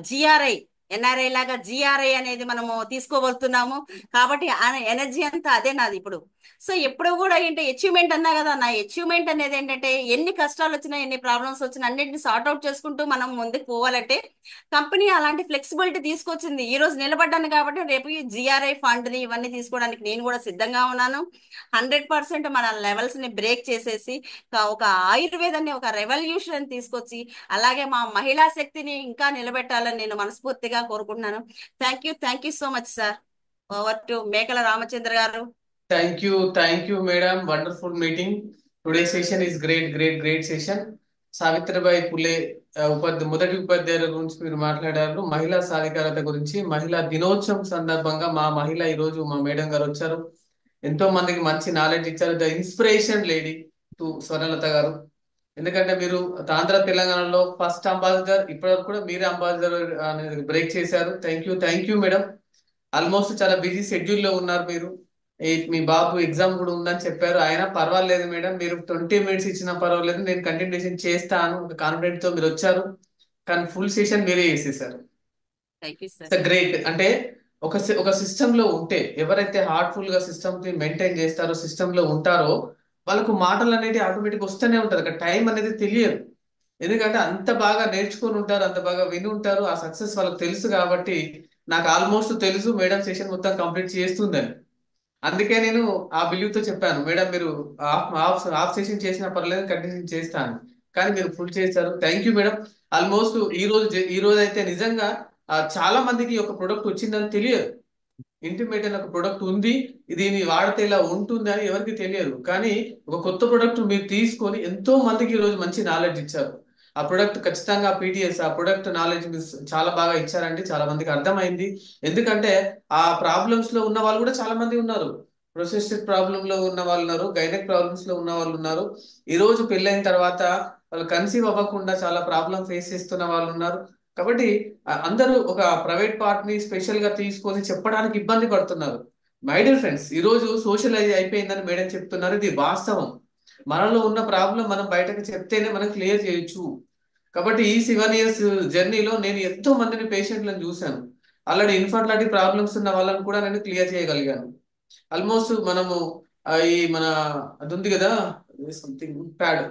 జిఆర్ఐ, ఎన్ఆర్ఐ లాగా జిఆర్ఐ అనేది మనము తీసుకోబోతున్నాము. కాబట్టి ఆ ఎనర్జీ అంతా అదే నాది ఇప్పుడు. సో ఎప్పుడు కూడా ఏంటంటే అచీవ్మెంట్ అన్నా కదా, నా అచీవ్మెంట్ అనేది ఏంటంటే ఎన్ని కష్టాలు వచ్చినా, ఎన్ని ప్రాబ్లమ్స్ వచ్చినా అన్నింటిని సార్ట్ అవుట్ చేసుకుంటూ మనం ముందుకు పోవాలంటే కంపెనీ అలాంటి ఫ్లెక్సిబిలిటీ తీసుకొచ్చింది. ఈ రోజు నిలబడ్డాను కాబట్టి రేపు ఈ జిఆర్ఐ ఫండ్ ని ఇవన్నీ తీసుకోవడానికి నేను కూడా సిద్ధంగా ఉన్నాను. 100% మన లెవెల్స్ ని బ్రేక్ చేసేసి ఒక ఆయుర్వేదాన్ని ఒక రెవల్యూషన్ తీసుకొచ్చి, అలాగే మా మహిళా శక్తిని ఇంకా నిలబెట్టాలని నేను మనస్ఫూర్తిగా కోరుకుంటున్నాను. Thank you so much sir. Over to మేకల రామచంద్ర గారు.
Thank you, madam. Wonderful meeting. Today's session is great session. Savitribai Phule మొదటి ఉపాధ్యాయుల గురించి మీరు మాట్లాడారు. మహిళా సాధికారత గురించి, మహిళా దినోత్సవం సందర్భంగా మా మహిళ ఈ రోజు మా మేడం గారు వచ్చారు. ఎంతో మందికి మంచి నాలెడ్జ్ ఇచ్చారు. The inspiration lady to Swarnalatha గారు. ఎందుకంటే మీరు ఆంధ్ర తెలంగాణలో ఫస్ట్ అంబాసిడర్, ఇప్పటి వరకు కూడా మీరే అంబాసిడర్ అనేది బ్రేక్ చేశారు. Thank you madam. ఆల్మోస్ట్ చాలా బిజీ షెడ్యూల్ లో ఉన్నారు మీరు. మీ బాబు ఎగ్జామ్ కూడా ఉందని చెప్పారు. అయినా పర్వాలేదు మేడం, మీరు 20 మినిట్స్ ఇచ్చినా పర్వాలేదు, నేను కంటిన్యూషన్ చేస్తాను ఒక కాన్ఫిడెంట్ తో మీరు వచ్చారు. కానీ ఫుల్ సెషన్ మీరే చేసేసారు.
Thank you sir.
గ్రేట్. అంటే ఒక సిస్టమ్ లో ఉంటే, ఎవరైతే హార్ట్ఫుల్ గా సిస్టమ్ ని మెయింటైన్ చేస్తారో, సిస్టమ్ లో ఉంటారో, వాళ్ళకు మాటలు అనేది ఆటోమేటిక్ వస్తూనే ఉంటారు. అక్కడ టైం అనేది తెలియదు. ఎందుకంటే అంత బాగా నేర్చుకొని ఉంటారు, అంత బాగా విని ఉంటారు. ఆ సక్సెస్ వాళ్ళకి తెలుసు. కాబట్టి నాకు ఆల్మోస్ట్ తెలుసు మేడం సెషన్ మొత్తం కంప్లీట్ చేస్తుందని. అందుకే నేను ఆ బిలీవ్ తో చెప్పాను, మేడం మీరు హాఫ్ సెషన్ చేసినా పర్లేదు, కంటిన్యూ చేస్తాను. కానీ మీరు ఫుల్ చేస్తారు. Thank you madam. ఆల్మోస్ట్ ఈ రోజు అయితే నిజంగా చాలా మందికి ఒక ప్రొడక్ట్ వచ్చిందని తెలియదు. ఇంటిమేట్ అనే ఒక ప్రొడక్ట్ ఉంది, దీన్ని వాడితే ఇలా ఉంటుంది అని ఎవరికి తెలియదు. కానీ ఒక కొత్త ప్రొడక్ట్ మీరు తీసుకొని ఎంతో మందికి ఈ రోజు మంచి నాలెడ్జ్ ఇచ్చారు. ఆ ప్రొడక్ట్ ఖచ్చితంగా పీటీఎస్ ఆ ప్రొడక్ట్ నాలెడ్జ్ మీరు చాలా బాగా ఇచ్చారండి. చాలా మందికి అర్థమైంది. ఎందుకంటే ఆ ప్రాబ్లమ్స్ లో ఉన్న వాళ్ళు కూడా చాలా మంది ఉన్నారు. ప్రొసెసివ్ ప్రాబ్లమ్ లో ఉన్న వాళ్ళు ఉన్నారు, గైనక్ ప్రాబ్లమ్స్ లో ఉన్న వాళ్ళు ఉన్నారు. ఈ రోజు పెళ్ళైన తర్వాత వాళ్ళు కన్సీవ్ అవ్వకుండా చాలా ప్రాబ్లం ఫేస్ చేస్తున్న వాళ్ళు ఉన్నారు. కాబట్టి అందరూ ఒక ప్రైవేట్ పార్ట్ ని స్పెషల్ గా తీసుకొని చెప్పడానికి ఇబ్బంది పడుతున్నారు. మై డియర్ ఫ్రెండ్స్, ఈ రోజు సోషలైజ్ అయిపోయిందని మేడం చెప్తున్నారు. ఇది వాస్తవం. మనలో ఉన్న ప్రాబ్లం మనం బయటకు చెప్తేనే మనం క్లియర్ చేయొచ్చు. కాబట్టి ఈ 7 years జర్నీలో నేను ఎంతో మందిని పేషెంట్లను చూశాను. ఆల్రెడీ ఇన్ఫర్టిలిటీ ప్రాబ్లమ్స్ ఉన్న వాళ్ళని కూడా నేను క్లియర్ చేయగలిగాను. ఆల్మోస్ట్ మనము ఈ మన అది ఉంది కదా, సంథింగ్ ప్యాడ్,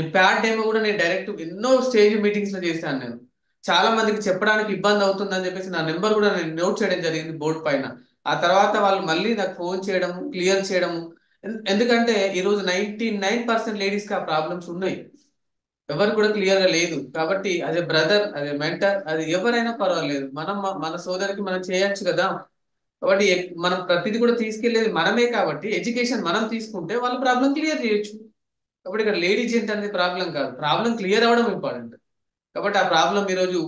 ఈ ప్యాడ్ డెమో కూడా నేను డైరెక్ట్ ఎన్నో స్టేజ్ మీటింగ్స్ లో చేశాను. నేను చాలా మందికి చెప్పడానికి ఇబ్బంది అవుతుందని చెప్పేసి నా నెంబర్ కూడా నేను నోట్ చేయడం జరిగింది బోర్డు పైన. ఆ తర్వాత వాళ్ళు మళ్ళీ నాకు ఫోన్ చేయడం, క్లియర్ చేయడం. ఎందుకంటే ఈరోజు 99% లేడీస్ కి ఆ ప్రాబ్లమ్స్ ఉన్నాయి. ఎవరు కూడా క్లియర్ గా లేదు. కాబట్టి అదే బ్రదర్, అదే మెంటర్, అది ఎవరైనా పర్వాలేదు, మనం మన సోదరికి మనం చేయొచ్చు కదా. కాబట్టి మనం ప్రతిదీ కూడా తీసుకెళ్లేది మనమే. కాబట్టి ఎడ్యుకేషన్ మనం తీసుకుంటే వాళ్ళ ప్రాబ్లం క్లియర్ చేయొచ్చు. కాబట్టి ఇక్కడ లేడీ జెంట్ అనేది ప్రాబ్లం కాదు, ప్రాబ్లం క్లియర్ అవ్వడం ఇంపార్టెంట్. కాబట్టి ఆ ప్రాబ్లం ఈరోజు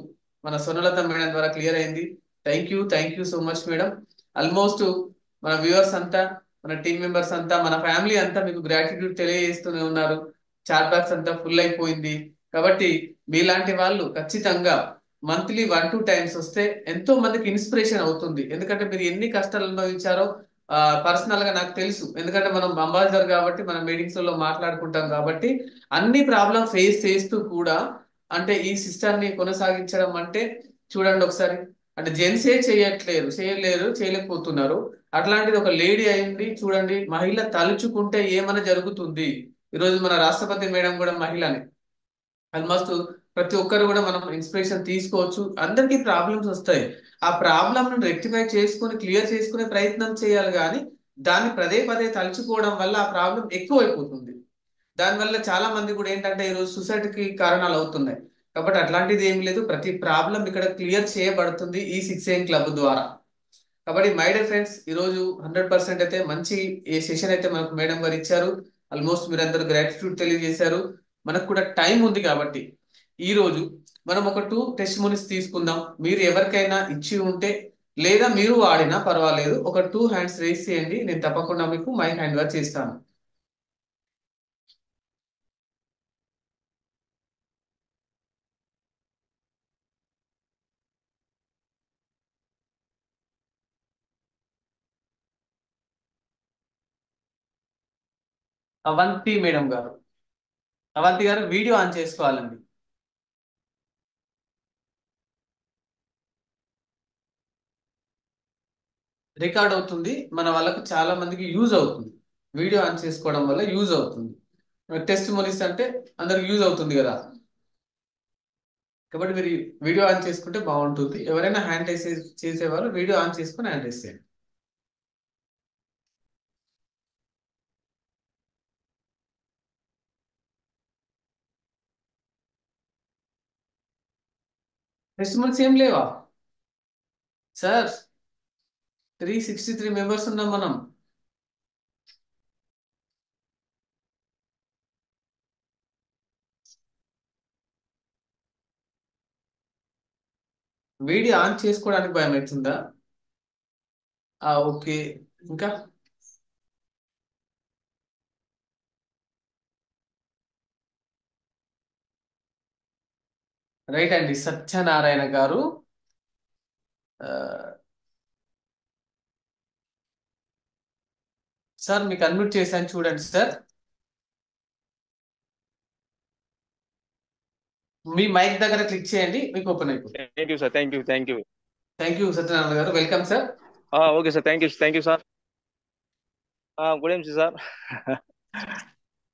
మన సొనలత మేడం ద్వారా క్లియర్ అయింది. Thank you so much madam. Almost మన వ్యూవర్స్ అంతా, మన టీం మెంబర్స్ అంతా, మన ఫ్యామిలీ అంతా మీకు గ్రాటిట్యూడ్ తెలియజేస్తూనే ఉన్నారు. చాట్ బాక్స్ అంతా ఫుల్ అయిపోయింది. కాబట్టి మీలాంటి వాళ్ళు ఖచ్చితంగా మంత్లీ 1-2 times వస్తే ఎంతో మందికి ఇన్స్పిరేషన్ అవుతుంది. ఎందుకంటే మీరు ఎన్ని కష్టాలు అనుభవించారో పర్సనల్ గా నాకు తెలుసు. ఎందుకంటే మనం అంబాసిడర్ కాబట్టి మనం మీటింగ్స్ లో మాట్లాడుకుంటాం కాబట్టి అన్ని ప్రాబ్లం ఫేస్ చేస్తూ కూడా అంటే ఈ సిస్టాన్ని కొనసాగించడం అంటే చూడండి ఒకసారి. అంటే జెంట్సే చేయలేకపోతున్నారు. అట్లాంటిది ఒక లేడీ అయింది చూడండి. మహిళ తలుచుకుంటే ఏమైనా జరుగుతుంది. ఈరోజు మన రాష్ట్రపతి మేడం కూడా మహిళనే. ఆల్మోస్ట్ ప్రతి ఒక్కరు కూడా మనం ఇన్స్పిరేషన్ తీసుకోవచ్చు. అందరికీ ప్రాబ్లమ్స్ వస్తాయి. ఆ ప్రాబ్లమ్ ను రెక్టిఫై చేసుకొని క్లియర్ చేసుకునే ప్రయత్నం చేయాలి. కానీ దాన్ని పదే పదే తలుచుకోవడం వల్ల ఆ ప్రాబ్లం ఎక్కువ అయిపోతుంది. దానివల్ల చాలా మంది కూడా ఏంటంటే ఈరోజు సొసైటీకి కారణాలు అవుతున్నాయి. కాబట్టి అట్లాంటిది ఏం లేదు. ప్రతి ప్రాబ్లం ఇక్కడ క్లియర్ చేయబడుతుంది ఈ 6 AM క్లబ్ ద్వారా. కాబట్టి మై డియర్ ఫ్రెండ్స్, ఈ రోజు 100% అయితే మంచి ఈ సెషన్ అయితే మనకు మేడం గారు ఇచ్చారు. ఆల్మోస్ట్ మీరందరూ గ్రాటిట్యూడ్ తెలియజేశారు. మనకు కూడా టైం ఉంది కాబట్టి ఈ రోజు మనం ఒక 2 testimonies తీసుకుందాం. మీరు ఎవరికైనా ఇచ్చి ఉంటే లేదా మీరు వాడినా పర్వాలేదు, ఒక 2 hands రేస్ చేయండి. నేను తప్పకుండా మీకు మై హ్యాండ్ వర్క్ చేస్తాను. అవంతి మేడం గారు, అవంతి గారు వీడియో ఆన్ చేసుకోవాలండి. రికార్డ్ అవుతుంది, మన వాళ్ళకి చాలా మందికి యూజ్ అవుతుంది. వీడియో ఆన్ చేసుకోవడం వల్ల యూజ్ అవుతుంది. టెస్ట్ మోనిస్ అంటే అందరికి యూజ్ అవుతుంది కదా. కాబట్టి మీరు వీడియో ఆన్ చేసుకుంటే బాగుంటుంది. ఎవరైనా హ్యాండ్ రైస్ చేసేవారు వీడియో ఆన్ చేసుకుని హ్యాండ్ రైస్ చేయండి. టెస్ట్ మోనిస్ ఏం లేవా సార్? 363 మెంబర్స్ ఉన్నాం మనం. వీడియో ఆన్ చేసుకోవడానికి భయం అవుతుందా? ఓకే. ఇంకా రైట్ అండి. సత్యనారాయణ గారు, ఆ, సార్ మీకు అన్మ్యూట్ చేశాను చూడండి సార్. మీ మైక్ దగ్గర క్లిక్ చేయండి, మీకు ఓపెన్ అయిపోతుంది.
Thank you sir. Thank you.
Thank you Satyanarayana garu, welcome sir.
Okay sir. Thank you sir. Good evening sir.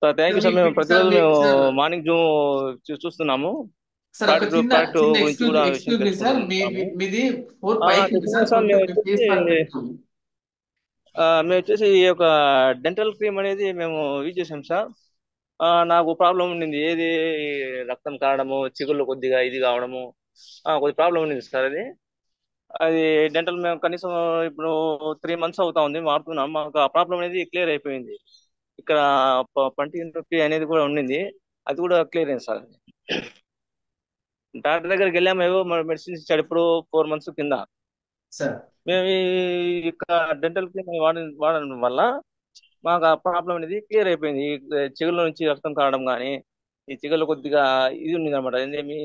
Sir thank
sir
you sir. మేము
సార్
ప్రతిరోజు
మీకు
మేము
సార్,
మార్నింగ్ జూమ్ చూస్తున్నాము.
సార్ ఒక చిన్న
ప్రోడక్ట్
చిన్న
గురించి కూడా విషయం
ఎక్స్క్యూజ్ మీ సార్,
తెలుసుకుంటున్నాము.
మీది ఫోర్ పైకి ఉంది సార్,
చెప్పండి సార్.
కొంచెం
మేము
మీ ఫేస్
వచ్చేసి
పైకి పెట్టుకోండి.
ఈ యొక్క డెంటల్ క్రీమ్ అనేది మేము యూజ్ చేసాం సార్. నాకు ప్రాబ్లం ఉండింది, ఏది రక్తం కారడము, చిగుళ్ళు కొద్దిగా ఇది కావడము, కొద్ది ప్రాబ్లం ఉండింది సార్ అది. అది డెంటల్ మేము కనీసం ఇప్పుడు 3 months అవుతా ఉంది వాడుతున్నాం. మాకు ఆ ప్రాబ్లం అనేది క్లియర్ అయిపోయింది. ఇక్కడ పంటి నొప్పి అనేది కూడా ఉండింది, అది కూడా క్లియర్ అయింది సార్. డాక్టర్ దగ్గరికి వెళ్ళాము, ఏవో మెడిసిన్స్ ఇచ్చాడు ఇప్పుడు 4 months కింద.
సార్
మేము ఇక్కడ డెంటల్ క్లీన్ వాడడం వల్ల మాకు ఆ ప్రాబ్లం అనేది క్లియర్ అయిపోయింది. ఈ చిగుళ్ళ నుంచి రక్తం కారడం కానీ, ఈ చిగుళ్ళు కొద్దిగా ఇది ఉంది అనమాట, ఏమి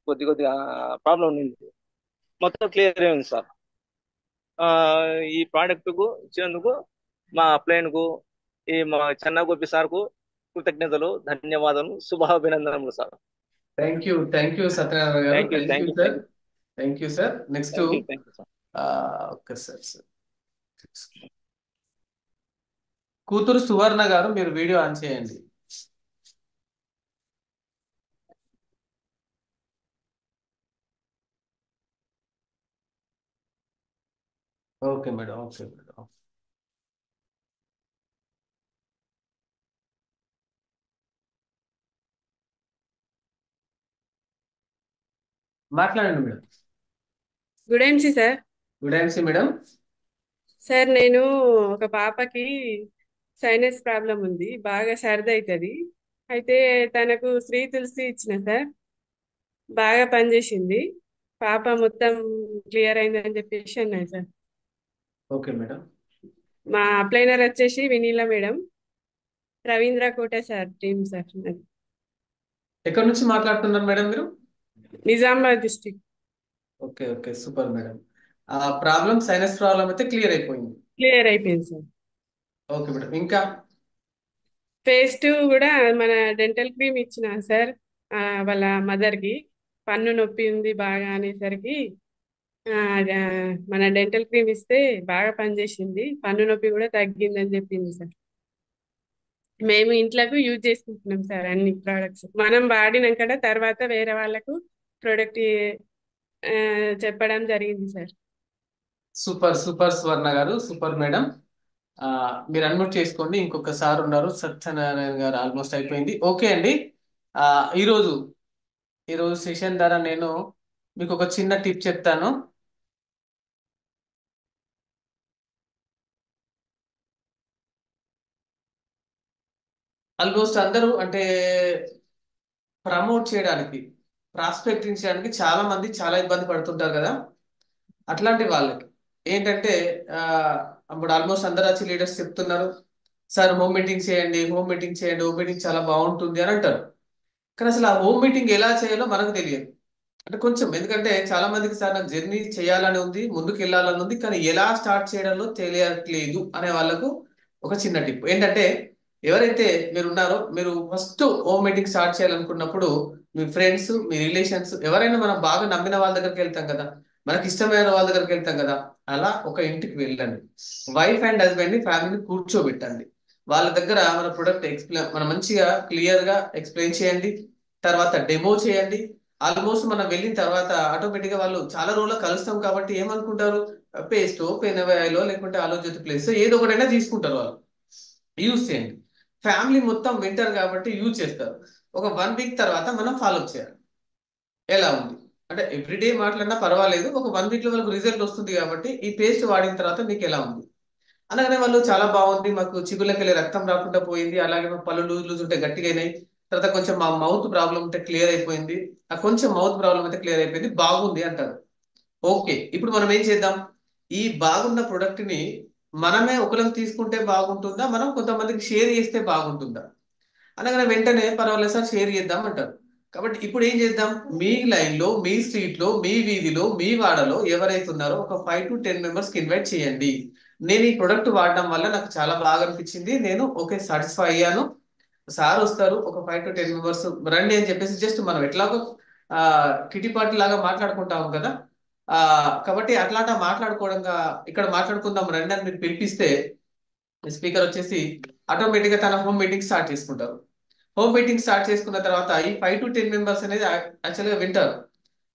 కొద్దిగా ప్రాబ్లం ఉండింది, మొత్తం క్లియర్ అయింది సార్. ఆ, ఈ ప్రోడక్ట్ కు ఇచ్చినందుకు మా అప్లైన్ కు, ఈ మా చెన్నా గోపి సార్ కు కృతజ్ఞతలు, ధన్యవాదాలు, శుభాభినందనములు sir.
Thank you Satyanarayana garu,
thank you,
thank
thank
you
you,
sir.
Thank you,
thank you sir. Next
thank you sir.
Okay sir. కూతురు సువర్ణ గారు, మీరు వీడియో ఆన్ చేయండి. Okay madam, okay madam. మాట్లాడండి మేడం.
గుడ్ ఎన్సీ sir.
Good evening madam.
Sir నేను ఒక పాపకి sinus problem ఉంది, బాగా సర్ది అవుతుంది. అయితే తనకు శ్రీ తులసి ఇచ్చిన సార్, బాగా పనిచేసింది, పాప మొత్తం క్లియర్ అయిందని చెప్పేసి అన్నాయి సార్.
Okay madam.
మా అప్లైనర్ వచ్చేసి వినీలా మేడం, రవీంద్ర కోట సార్ టీమ్ సార్. నాది
ఎక్కడి నుంచి మాట్లాడుతున్నారు మేడం మీరు?
Nizamabad district.
Okay okay, super madam. ఆ ప్రాబ్లం, సైనస్ ప్రాబ్లం అయితే క్లియర్ అయిపోయింది.
క్లియర్ అయిపోయింది సార్.
Okay madam. ఇంకా
ఫేస్ 2 కూడా మన డెంటల్ క్రీమ్ ఇచ్చిన సార్, వాళ్ళ మదర్కి పన్ను నొప్పి ఉంది బాగా అనేసరికి ఆ, ఆ, మన డెంటల్ క్రీమ్ ఇస్తే బాగా పనిచేసింది, పన్ను నొప్పి కూడా తగ్గిందని చెప్పింది సార్. మేము ఇంట్లోకి యూజ్ చేసుకుంటున్నాం సార్ అన్ని ప్రోడక్ట్స్. మనం వాడినాక తర్వాత వేరే వాళ్ళకు ప్రోడక్ట్ చెప్పడం జరిగింది సార్.
సూపర్ సూపర్ సువర్ణ గారు, సూపర్ మేడం. మీరు అన్మ్యూట్ చేసుకోండి. ఇంకొక సార్ ఉన్నారు, సత్యనారాయణ గారు. ఆల్మోస్ట్ అయిపోయింది. ఓకే అండి. ఆ, ఈరోజు ఈరోజు సెషన్ ద్వారా నేను మీకు ఒక చిన్న టిప్ చెప్తాను. ఆల్మోస్ట్ అందరూ అంటే ప్రమోట్ చేయడానికి, ప్రాస్పెక్టింగ్ చేయడానికి చాలా మంది చాలా ఇబ్బంది పడుతుంటారు కదా. అట్లాంటి వాళ్ళకి ఏంటంటే ఆ, ఇప్పుడు ఆల్మోస్ట్ అందరు వచ్చి లీడర్స్ చెప్తున్నారు, సార్ హోమ్ మీటింగ్ చేయండి, హోమ్ మీటింగ్ చేయండి, హోమ్ మీటింగ్ చాలా బాగుంటుంది అని అంటారు. కానీ అసలు ఆ హోమ్ మీటింగ్ ఎలా చేయాలో మనకు తెలియదు. అంటే కొంచెం, ఎందుకంటే చాలా మందికి సార్ నాకు జర్నీ చేయాలని ఉంది, ముందుకు వెళ్ళాలని ఉంది, కానీ ఎలా స్టార్ట్ చేయడంలో తెలియట్లేదు అనే వాళ్ళకు ఒక చిన్న టిప్ ఏంటంటే, ఎవరైతే మీరు ఉన్నారో, మీరు ఫస్ట్ హోమ్ మీటింగ్ స్టార్ట్ చేయాలనుకున్నప్పుడు మీ ఫ్రెండ్స్, మీ రిలేషన్స్, ఎవరైనా మనం బాగా నమ్మిన వాళ్ళ దగ్గరికి వెళ్తాం కదా, మనకి ఇష్టమైన వాళ్ళ దగ్గరికి వెళ్తాం కదా, అలా ఒక ఇంటికి వెళ్ళండి. వైఫ్ అండ్ హస్బెండ్ ని, ఫ్యామిలీని కూర్చోబెట్టండి. వాళ్ళ దగ్గర మన ప్రొడక్ట్ ఎక్స్ప్లెయిన్, మనం మంచిగా క్లియర్ గా ఎక్స్ప్లెయిన్ చేయండి. తర్వాత డెమో చేయండి. ఆల్మోస్ట్ మనం వెళ్ళిన తర్వాత ఆటోమేటిక్ గా వాళ్ళు చాలా రోజులు కలుస్తాం కాబట్టి ఏమనుకుంటారు, పేస్టో, పెనవాయిలో, లేకుంటే ఆలోచిత ప్లేస్ ఏదో ఒకటైనా తీసుకుంటారు. వాళ్ళు యూజ్ చేయండి. ఫ్యామిలీ మొత్తం వింటారు కాబట్టి యూజ్ చేస్తారు. ఒక 1 వీక్ తర్వాత మనం ఫాలో చేయాలి. ఎలా ఉంది అంటే ఎవ్రీడే మాట్లాడినా పర్వాలేదు, ఒక 1 వీక్ లో వాళ్ళకి రిజల్ట్ వస్తుంది కాబట్టి ఈ పేస్ట్ వాడిన తర్వాత మీకు ఎలా ఉంది అనగానే వాళ్ళు చాలా బాగుంది, మాకు చిగుళ్ళకెళ్ళి రక్తం రాకుండా పోయింది, అలాగే మా పళ్ళు లూజ్ లూజ్ ఉంటే గట్టిగా అయినాయి, తర్వాత కొంచెం మా మౌత్ ప్రాబ్లం ఉంటే క్లియర్ అయిపోయింది, ఆ కొంచెం మౌత్ ప్రాబ్లం అయితే క్లియర్ అయిపోయింది, బాగుంది అంటారు. ఓకే, ఇప్పుడు మనం ఏం చేద్దాం, ఈ బాగున్న ప్రొడక్ట్ ని మనమే ఒకరికి తీసుకుంటే బాగుంటుందా, మనం కొంతమందికి షేర్ చేస్తే బాగుంటుందా అనగానే వెంటనే పర్వాలేదు సార్ షేర్ చేద్దాం అంటారు. కాబట్టి ఇప్పుడు ఏం చేద్దాం, మీ లైన్ లో, మీ స్ట్రీట్ లో, మీ వీధిలో, మీ వాడలో ఎవరైతే ఉన్నారో ఒక 5 to 10 మెంబర్స్ కి ఇన్వైట్ చేయండి. నేను ఈ ప్రొడక్ట్ వాడడం వల్ల నాకు చాలా బాగా అనిపించింది, నేను ఓకే సాటిస్ఫై అయ్యాను, సార్ వస్తారు, ఒక 5 to 10 మెంబర్స్ రండి అని చెప్పేసి, జస్ట్ మనం ఎట్లాగో ఆ కిటీ పార్టీ లాగా మాట్లాడుకుంటాం కదా, ఆ కాబట్టి అట్లాంటి మాట్లాడుకోవడంగా ఇక్కడ మాట్లాడుకుందాం రండి అని మీరు పిలిపిస్తే స్పీకర్ వచ్చేసి ఆటోమేటిక్ గా తన హోమ్ మీటింగ్ స్టార్ట్ చేసుకుంటారు. హోమ్ మీటింగ్ స్టార్ట్ చేసుకున్న తర్వాత ఈ 5 to 10 మెంబర్స్ అనేది యాక్చువల్ గా వింటారు.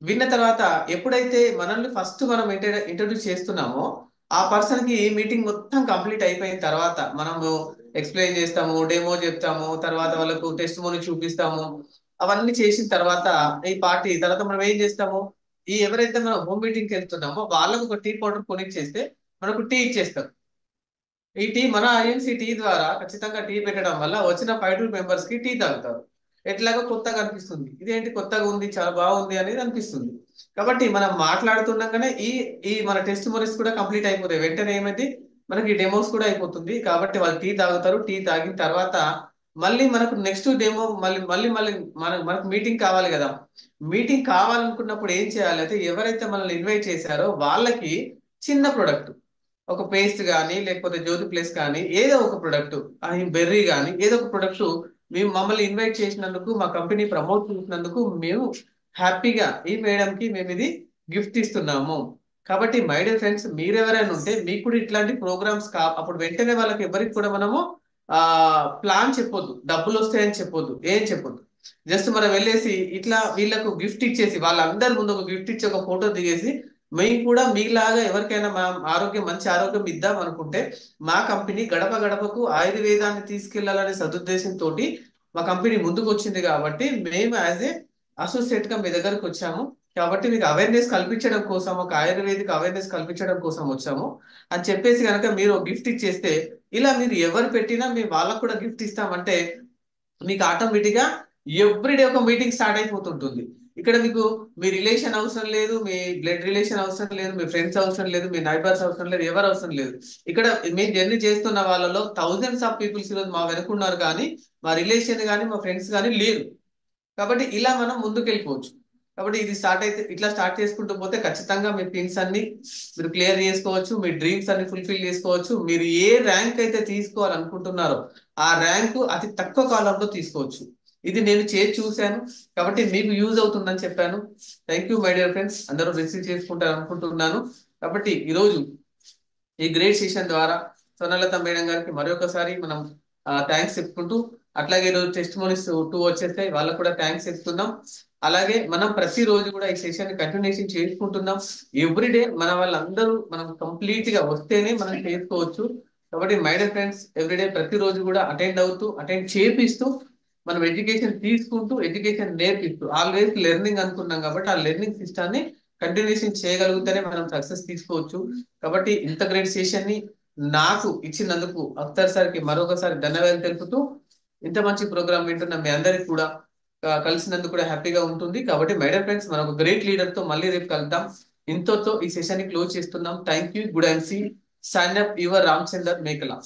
విన్న తర్వాత ఎప్పుడైతే మనల్ని ఫస్ట్ మనం ఇంట్రడ్యూస్ చేస్తున్నామో ఆ పర్సన్ కి మీటింగ్ మొత్తం కంప్లీట్ అయిపోయిన తర్వాత మనము ఎక్స్ప్లెయిన్ చేస్తాము, డెమో చెప్తాము, తర్వాత వాళ్ళకు టెస్ట్ మోని చూపిస్తాము. అవన్నీ చేసిన తర్వాత ఈ పార్టీ తర్వాత మనం ఏం చేస్తాము, ఈ ఎవరైతే మనం హోమ్ మీటింగ్కి వెళ్తున్నామో వాళ్ళకు ఒక టీ పౌడర్ కొనిచ్చేస్తే మనకు టీ ఇచ్చేస్తారు. ఈ టీ మన ఐఎన్సీ టీ ద్వారా ఖచ్చితంగా టీ పెట్టడం వల్ల వచ్చిన 5 మెంబర్స్ కి టీ తాగుతారు. ఎట్లాగో కొత్తగా అనిపిస్తుంది, ఇదేంటి కొత్తగా ఉంది చాలా బాగుంది అనేది అనిపిస్తుంది. కాబట్టి మనం మాట్లాడుతుండగానే ఈ ఈ మన టెస్ట్ మొరీస్ కూడా కంప్లీట్ అయిపోతాయి. వెంటనే ఏమైంది, మనకి డెమోస్ కూడా అయిపోతుంది. కాబట్టి వాళ్ళు టీ తాగుతారు. టీ తాగిన తర్వాత మళ్ళీ మనకు నెక్స్ట్ డెమో మళ్ళీ మళ్ళీ మళ్ళీ మనకు మీటింగ్ కావాలి కదా. మీటింగ్ కావాలనుకున్నప్పుడు ఏం చేయాలి అయితే, ఎవరైతే మనల్ని ఇన్వైట్ చేశారో వాళ్ళకి చిన్న ప్రొడక్ట్, ఒక పేస్ట్ కానీ లేకపోతే జ్యోతి ప్లేస్ కానీ ఏదో ఒక ప్రొడక్ట్, బెర్రీ కానీ ఏదో ఒక ప్రొడక్ట్ మేము మమ్మల్ని ఇన్వైట్ చేసినందుకు, మా కంపెనీ ప్రమోట్ చేసినందుకు మేము హ్యాపీగా ఈ మేడంకి మేము ఇది గిఫ్ట్ ఇస్తున్నాము. కాబట్టి మై డియర్ ఫ్రెండ్స్, మీరెవరైనా ఉంటే మీకు కూడా ఇట్లాంటి ప్రోగ్రామ్స్ అప్పుడు వెంటనే వాళ్ళకి ఎవరికి కూడా మనము ప్లాన్ చెప్పొద్దు, డబ్బులు వస్తాయని చెప్పొద్దు, ఏం చెప్పొద్దు. జస్ట్ మనం వెళ్ళేసి ఇట్లా వీళ్ళకు గిఫ్ట్ ఇచ్చేసి వాళ్ళందరి ముందు ఒక గిఫ్ట్ ఇచ్చి ఒక ఫోటో దిగేసి మేము కూడా మీలాగా ఎవరికైనా మా మంచి ఆరోగ్యం ఇద్దాం అనుకుంటే మా కంపెనీ గడప గడపకు ఆయుర్వేదాన్ని తీసుకెళ్లాలనే సదుద్దేశంతో మా కంపెనీ ముందుకు వచ్చింది. కాబట్టి మేము యాజ్ ఏ అసోసియేట్ గా మీ దగ్గరకు వచ్చాము. కాబట్టి మీకు అవేర్నెస్ కల్పించడం కోసం, ఒక ఆయుర్వేదిక్ అవేర్నెస్ కల్పించడం కోసం వచ్చాము అని చెప్పేసి కనుక మీరు గిఫ్ట్ ఇచ్చేస్తే, ఇలా మీరు ఎవరు పెట్టినా మేము వాళ్ళకు కూడా గిఫ్ట్ ఇస్తామంటే మీకు ఆటోమేటిక్ గా ఎవ్రీడే ఒక మీటింగ్ స్టార్ట్ అయిపోతుంటుంది. ఇక్కడ మీకు మీ రిలేషన్ అవసరం లేదు, మీ బ్లడ్ రిలేషన్ అవసరం లేదు, మీ ఫ్రెండ్స్ అవసరం లేదు, మీ నైబర్స్ అవసరం లేదు, ఎవరు అవసరం లేదు. ఇక్కడ మేము జర్నీ చేస్తున్న వాళ్ళలో థౌజండ్స్ ఆఫ్ పీపుల్స్ ఈరోజు మా వెనుకున్నారు, కానీ మా రిలేషన్ కానీ మా ఫ్రెండ్స్ కానీ లేరు. కాబట్టి ఇలా మనం ముందుకు వెళ్ళిపోవచ్చు. కాబట్టి ఇది స్టార్ట్ అయితే ఇట్లా స్టార్ట్ చేసుకుంటూ పోతే ఖచ్చితంగా మీ థింగ్స్ అన్ని మీరు క్లియర్ చేసుకోవచ్చు, మీ డ్రీమ్స్ అన్ని ఫుల్ఫిల్ చేసుకోవచ్చు. మీరు ఏ ర్యాంక్ అయితే తీసుకోవాలనుకుంటున్నారో ఆ ర్యాంకు అతి తక్కువ కాలంలో తీసుకోవచ్చు. ఇది నేను చేసి చూశాను, కాబట్టి మీకు యూజ్ అవుతుందని చెప్పాను. Thank you my dear friends, అందరూ రిసీవ్ చేసుకుంటారు అనుకుంటున్నాను. కాబట్టి ఈరోజు ఈ గ్రేట్ సెషన్ ద్వారా సోనలత మేడం గారికి మరొకసారి మనం థ్యాంక్స్ చెప్పుకుంటూ, అట్లాగే ఈరోజు టెస్ట్ మోనీస్ 2 వచ్చేస్తాయి, వాళ్ళకు కూడా థ్యాంక్స్ చెప్తున్నాం. అలాగే మనం ప్రతిరోజు కూడా ఈ సెషన్ కంటిన్యూషన్ చేసుకుంటున్నాం. ఎవ్రీడే మన వాళ్ళందరూ మనం కంప్లీట్ గా వస్తేనే మనం చేసుకోవచ్చు. కాబట్టి మై డియర్ ఫ్రెండ్స్, ఎవ్రీడే ప్రతిరోజు కూడా అటెండ్ చేపిస్తూ మనం ఎడ్యుకేషన్ తీసుకుంటూ ఎడ్యుకేషన్ నేర్పిస్తూ ఆల్వేస్ లెర్నింగ్ అనుకున్నాం. కాబట్టి ఆ లెర్నింగ్ సిస్టాన్ని కంటిన్యూషన్ చేయగలిగితేనే మనం సక్సెస్ తీసుకోవచ్చు. కాబట్టి ఇంత గ్రేట్ సెషన్ ని నాకు ఇచ్చినందుకు అఖ్తర్ సార్ కి మరొకసారి ధన్యవాదాలు తెలుపుతూ, ఇంత మంచి ప్రోగ్రామ్ వింటున్న మీ అందరికి కూడా కలిసినందుకు కూడా హ్యాపీగా ఉంటుంది. కాబట్టి మై డియర్ ఫ్రెండ్స్, మనం ఒక గ్రేట్ లీడర్ తో మళ్ళీ రేపు కలుద్దాం. ఇంతతో ఈ సెషన్ ని క్లోజ్ చేస్తున్నాం. Thank you, good and see, sign up your Ramachandar మేకలా.